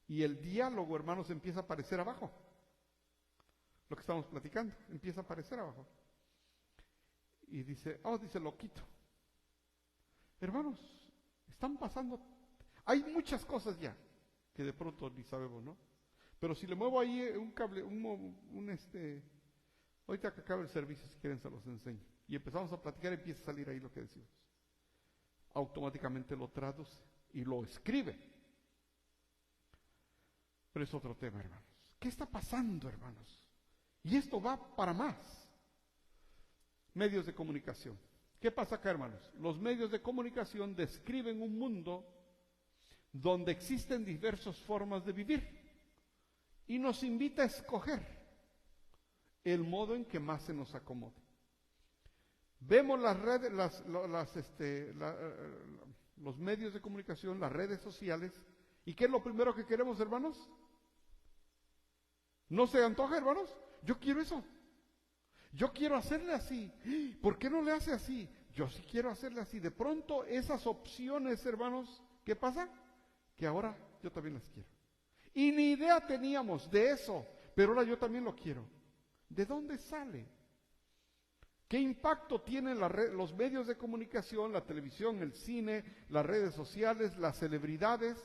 y el diálogo, hermanos, empieza a aparecer abajo. Lo que estamos platicando, empieza a aparecer abajo. Y dice, dice, lo quito. Hermanos, están pasando, hay muchas cosas ya, que de pronto ni sabemos, ¿no? Pero si le muevo ahí un cable, ahorita que acabe el servicio, si quieren se los enseño. Y empezamos a platicar, empieza a salir ahí lo que decimos. Automáticamente lo traduce y lo escribe. Pero es otro tema, hermanos. ¿Qué está pasando, hermanos? Y esto va para más. Medios de comunicación. ¿Qué pasa acá, hermanos? Los medios de comunicación describen un mundo donde existen diversas formas de vivir y nos invita a escoger el modo en que más se nos acomode. Vemos las redes, los medios de comunicación, las redes sociales, ¿y qué es lo primero que queremos, hermanos? ¿No se antoja, hermanos? Yo quiero eso. Yo quiero hacerle así. ¿Por qué no le hace así? Yo sí quiero hacerle así. De pronto esas opciones, hermanos, ¿qué pasa? Que ahora yo también las quiero. Y ni idea teníamos de eso, pero ahora yo también lo quiero. ¿De dónde sale? ¿Qué impacto tienen los medios de comunicación, la televisión, el cine, las redes sociales, las celebridades?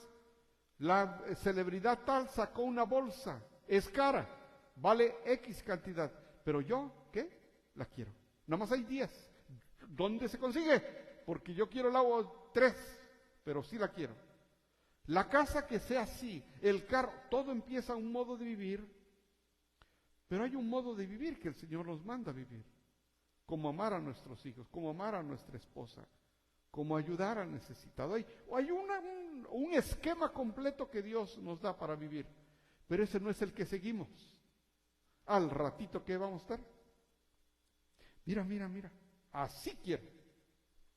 La celebridad tal sacó una bolsa, es cara, vale X cantidad, pero yo, ¿qué? La quiero. Nada más hay 10. ¿Dónde se consigue? Porque yo quiero el agua 3, pero sí la quiero. La casa que sea así, el carro, todo empieza a un modo de vivir, pero hay un modo de vivir que el Señor nos manda a vivir. Como amar a nuestros hijos, como amar a nuestra esposa, como ayudar al necesitado. Hay un esquema completo que Dios nos da para vivir, pero ese no es el que seguimos. Al ratito que vamos a estar, mira, así quiero.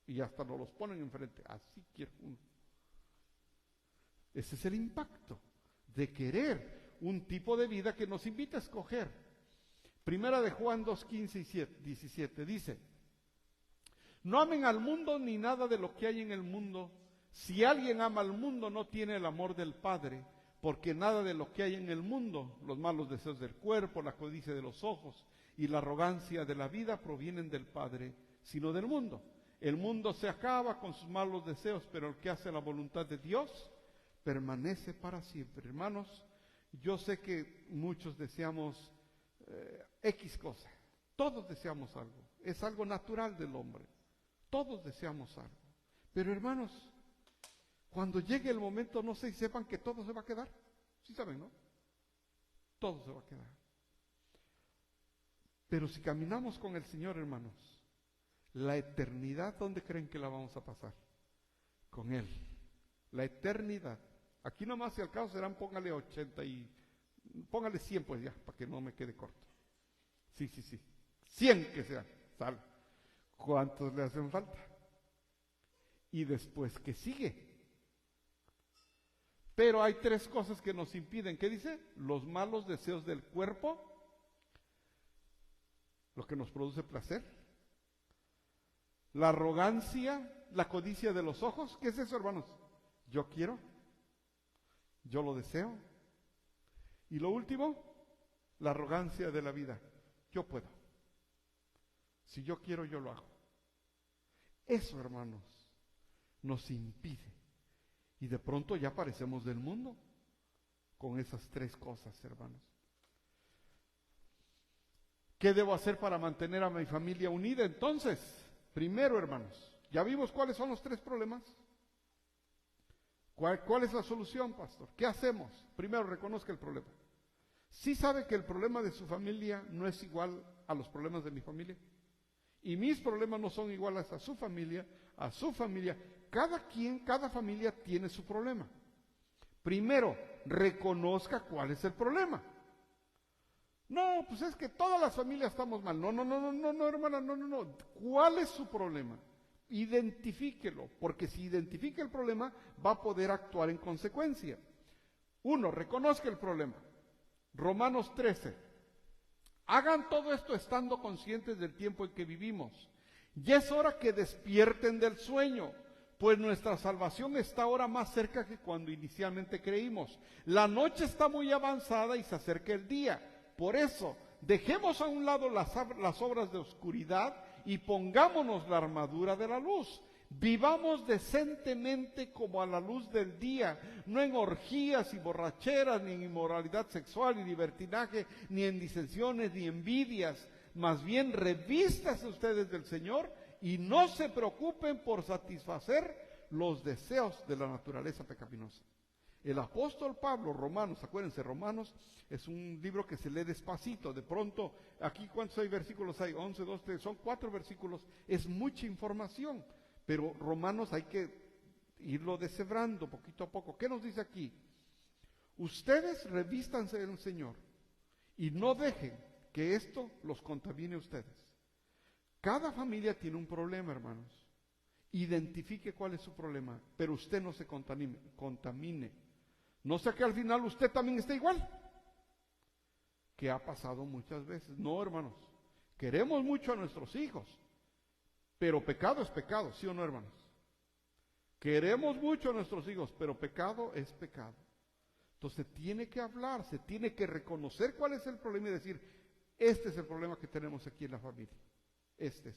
Y hasta nos los ponen enfrente, así quiero. Ese es el impacto de querer un tipo de vida que nos invita a escoger. Primera de Juan 2:15 y 17 dice: no amen al mundo ni nada de lo que hay en el mundo. Si alguien ama al mundo, no tiene el amor del Padre, porque nada de lo que hay en el mundo, los malos deseos del cuerpo, la codicia de los ojos y la arrogancia de la vida, provienen del Padre, sino del mundo. El mundo se acaba con sus malos deseos, pero el que hace la voluntad de Dios permanece para siempre. Hermanos, yo sé que muchos deseamos X cosa. Todos deseamos algo. Es algo natural del hombre. Todos deseamos algo. Pero hermanos, cuando llegue el momento, no sé si sepan que todo se va a quedar. Sí saben, ¿no? Todo se va a quedar. Pero si caminamos con el Señor, hermanos, la eternidad, ¿dónde creen que la vamos a pasar? Con Él. La eternidad. Aquí nomás si al caso serán, póngale 80 y... póngale 100 pues ya, para que no me quede corto. Sí. 100 que sean, sale. ¿Cuántos le hacen falta? Y después, ¿qué sigue? Pero hay 3 cosas que nos impiden. ¿Qué dice? Los malos deseos del cuerpo, lo que nos produce placer, la arrogancia, la codicia de los ojos. ¿Qué es eso, hermanos? Yo quiero, yo lo deseo. Y lo último, la arrogancia de la vida. Yo puedo. Si yo quiero, yo lo hago. Eso, hermanos, nos impide. Y de pronto ya parecemos del mundo con esas 3 cosas, hermanos. ¿Qué debo hacer para mantener a mi familia unida? Entonces, primero, hermanos, ya vimos cuáles son los 3 problemas. ¿Cuál es la solución, pastor? ¿Qué hacemos? Primero, reconozca el problema. ¿Sí sabe que el problema de su familia no es igual a los problemas de mi familia? Y mis problemas no son iguales a su familia, Cada familia tiene su problema. Primero, reconozca cuál es el problema. No, pues es que todas las familias estamos mal. No, hermana, no. ¿Cuál es su problema? Identifíquelo, porque si identifica el problema, va a poder actuar en consecuencia. 1, reconozca el problema. Romanos 13. Hagan todo esto estando conscientes del tiempo en que vivimos. Ya es hora que despierten del sueño, pues nuestra salvación está ahora más cerca que cuando inicialmente creímos. La noche está muy avanzada y se acerca el día. Por eso, dejemos a un lado las obras de oscuridad y pongámonos la armadura de la luz. Vivamos decentemente como a la luz del día, no en orgías y borracheras, ni en inmoralidad sexual y libertinaje, ni en disensiones, ni envidias. Más bien, revístanse ustedes del Señor y no se preocupen por satisfacer los deseos de la naturaleza pecaminosa. El apóstol Pablo, Romanos, acuérdense, Romanos es un libro que se lee despacito. De pronto, aquí ¿cuántos versículos hay? 11, 2, 3, son 4 versículos. Es mucha información. Pero Romanos hay que irlo deshebrando poquito a poco. ¿Qué nos dice aquí? Ustedes revístanse del Señor y no dejen que esto los contamine a ustedes. Cada familia tiene un problema, hermanos. Identifique cuál es su problema, pero usted no se contamine. No sea que al final usted también esté igual. que ha pasado muchas veces. No, hermanos, queremos mucho a nuestros hijos, pero pecado es pecado, ¿sí o no, hermanos? Queremos mucho a nuestros hijos, pero pecado es pecado. Entonces tiene que hablar, se tiene que reconocer cuál es el problema y decir, este es el problema que tenemos aquí en la familia.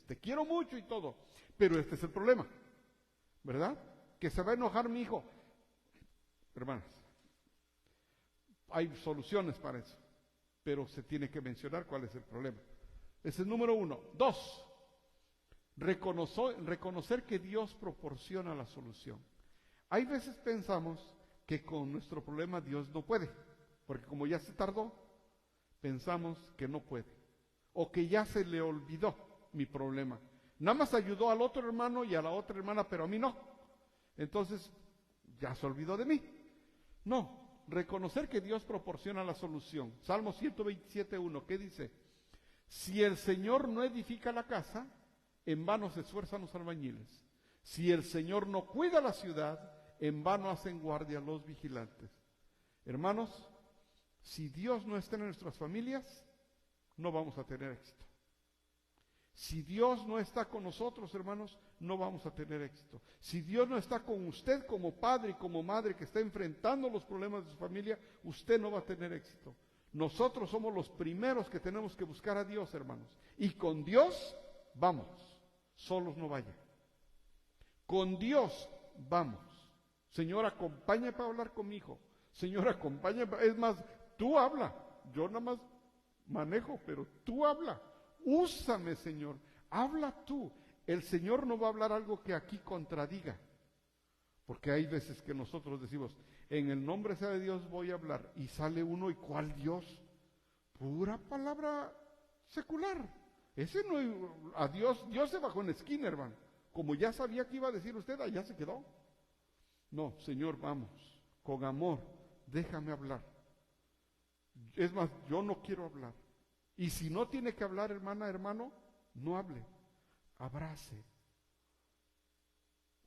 Te quiero mucho y todo, pero este es el problema, ¿verdad? Que se va a enojar mi hijo. Hermanas, hay soluciones para eso, pero se tiene que mencionar cuál es el problema. Ese es número 1. 2, reconocer que Dios proporciona la solución. Hay veces pensamos que con nuestro problema Dios no puede, porque como ya se tardó, pensamos que no puede, o que ya se le olvidó mi problema. Nada más ayudó al otro hermano y a la otra hermana, pero a mí no. Entonces, ya se olvidó de mí. No, reconocer que Dios proporciona la solución. Salmo 127:1, ¿qué dice? Si el Señor no edifica la casa, en vano se esfuerzan los albañiles. Si el Señor no cuida la ciudad, en vano hacen guardia los vigilantes. Hermanos, si Dios no está en nuestras familias, no vamos a tener éxito. Si Dios no está con nosotros, hermanos, no vamos a tener éxito. Si Dios no está con usted como padre y como madre que está enfrentando los problemas de su familia, usted no va a tener éxito. Nosotros somos los primeros que tenemos que buscar a Dios, hermanos. Y con Dios, vamos. Solos no vayan. Con Dios, vamos. Señor, acompáñame para hablar con mi hijo. Señor, acompáñame. Es más, tú habla. Yo nada más manejo, pero tú habla. Úsame, Señor. Habla tú. El Señor no va a hablar algo que aquí contradiga. Porque hay veces que nosotros decimos, en el nombre sea de Dios voy a hablar. Y sale uno, ¿y cuál Dios? Pura palabra secular. Ese no, a Dios se bajó en la esquina, hermano. Como ya sabía que iba a decir usted, allá se quedó. No, Señor, vamos, con amor, déjame hablar. Es más, yo no quiero hablar. Y si no tiene que hablar, hermana, hermano, no hable. Abrace.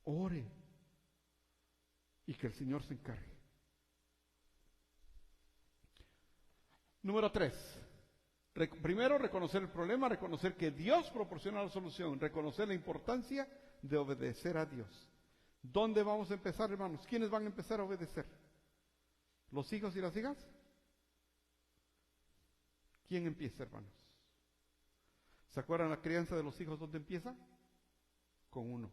Ore. Y que el Señor se encargue. Número 3. Primero, reconocer el problema, reconocer que Dios proporciona la solución, reconocer la importancia de obedecer a Dios. ¿Dónde vamos a empezar, hermanos? ¿Quiénes van a empezar a obedecer? ¿Los hijos y las hijas? ¿Quién empieza, hermanos? ¿Se acuerdan la crianza de los hijos dónde empieza? Con uno.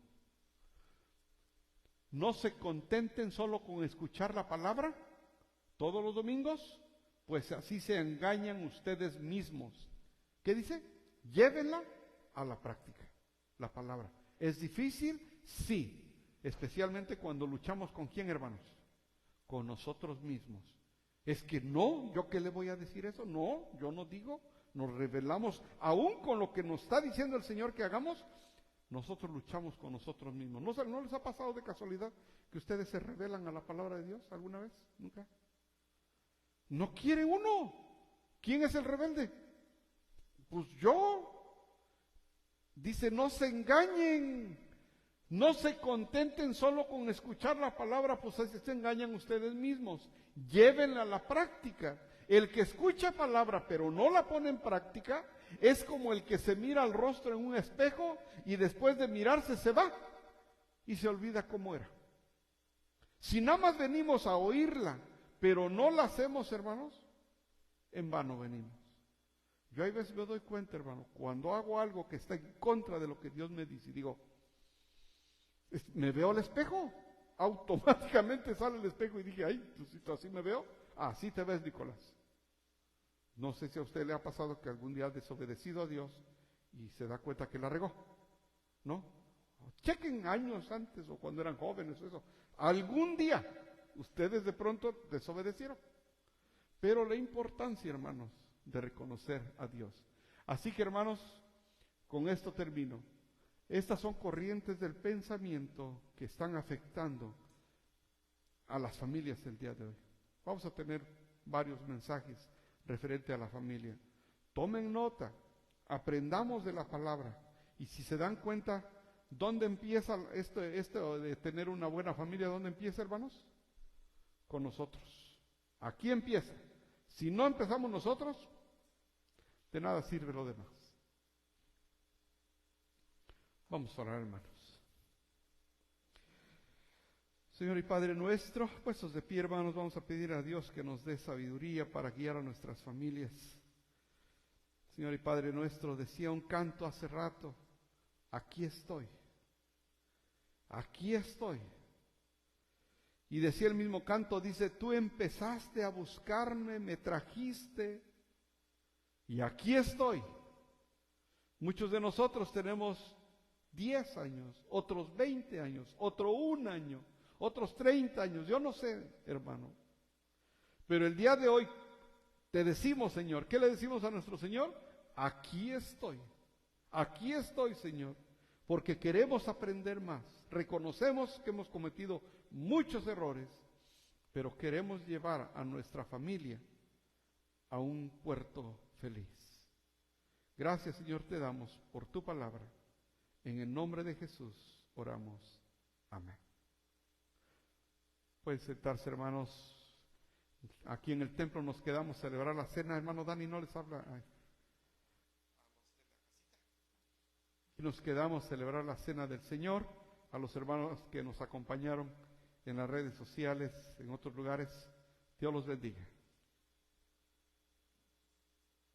No se contenten solo con escuchar la palabra todos los domingos, pues así se engañan ustedes mismos. ¿Qué dice? Llévenla a la práctica, la palabra. ¿Es difícil? Sí. Especialmente cuando luchamos con quién, hermanos, con nosotros mismos. Es que no, ¿yo qué le voy a decir eso? No, yo no digo, nos rebelamos, aún con lo que nos está diciendo el Señor que hagamos, nosotros luchamos con nosotros mismos. ¿No les ha pasado de casualidad que ustedes se rebelan a la palabra de Dios alguna vez? ¿Nunca? No quiere uno. ¿Quién es el rebelde? Pues yo. Dice, no se engañen. No se contenten solo con escuchar la palabra, pues así se engañan ustedes mismos. Llévenla a la práctica. El que escucha palabra pero no la pone en práctica es como el que se mira al rostro en un espejo y después de mirarse se va y se olvida cómo era. Si nada más venimos a oírla pero no la hacemos, hermanos, en vano venimos. Yo a veces me doy cuenta, hermano, cuando hago algo que está en contra de lo que Dios me dice y digo, me veo al espejo, automáticamente sale el espejo y dije, ay, ¿tú así me veo? Así te ves, Nicolás. No sé si a usted le ha pasado que algún día ha desobedecido a Dios y se da cuenta que la regó, ¿no? Chequen años antes o cuando eran jóvenes o eso. Algún día ustedes de pronto desobedecieron. Pero la importancia, hermanos, de reconocer a Dios. Así que, hermanos, con esto termino. Estas son corrientes del pensamiento que están afectando a las familias el día de hoy. Vamos a tener varios mensajes referente a la familia. Tomen nota, aprendamos de la palabra. Y si se dan cuenta, ¿dónde empieza esto de tener una buena familia? ¿Dónde empieza, hermanos? Con nosotros. Aquí empieza. Si no empezamos nosotros, De nada sirve lo demás. Vamos a orar, hermanos. Señor y Padre nuestro, puestos de pie, hermanos, vamos a pedir a Dios que nos dé sabiduría para guiar a nuestras familias. Señor y Padre nuestro, decía un canto hace rato, aquí estoy, aquí estoy. Y decía el mismo canto, dice, tú empezaste a buscarme, me trajiste, y aquí estoy. Muchos de nosotros tenemos 10 años, otros 20 años, otro 1 año, otros 30 años, yo no sé, hermano. Pero el día de hoy te decimos, Señor, ¿qué le decimos a nuestro Señor? Aquí estoy, Señor, porque queremos aprender más. Reconocemos que hemos cometido muchos errores, pero queremos llevar a nuestra familia a un puerto feliz. Gracias, Señor, te damos por tu palabra. En el nombre de Jesús oramos. Amén. Pueden sentarse, hermanos. Aquí en el templo nos quedamos a celebrar la cena. Hermano Dani, no les habla. Y nos quedamos a celebrar la cena del Señor. A los hermanos que nos acompañaron en las redes sociales, en otros lugares. Dios los bendiga.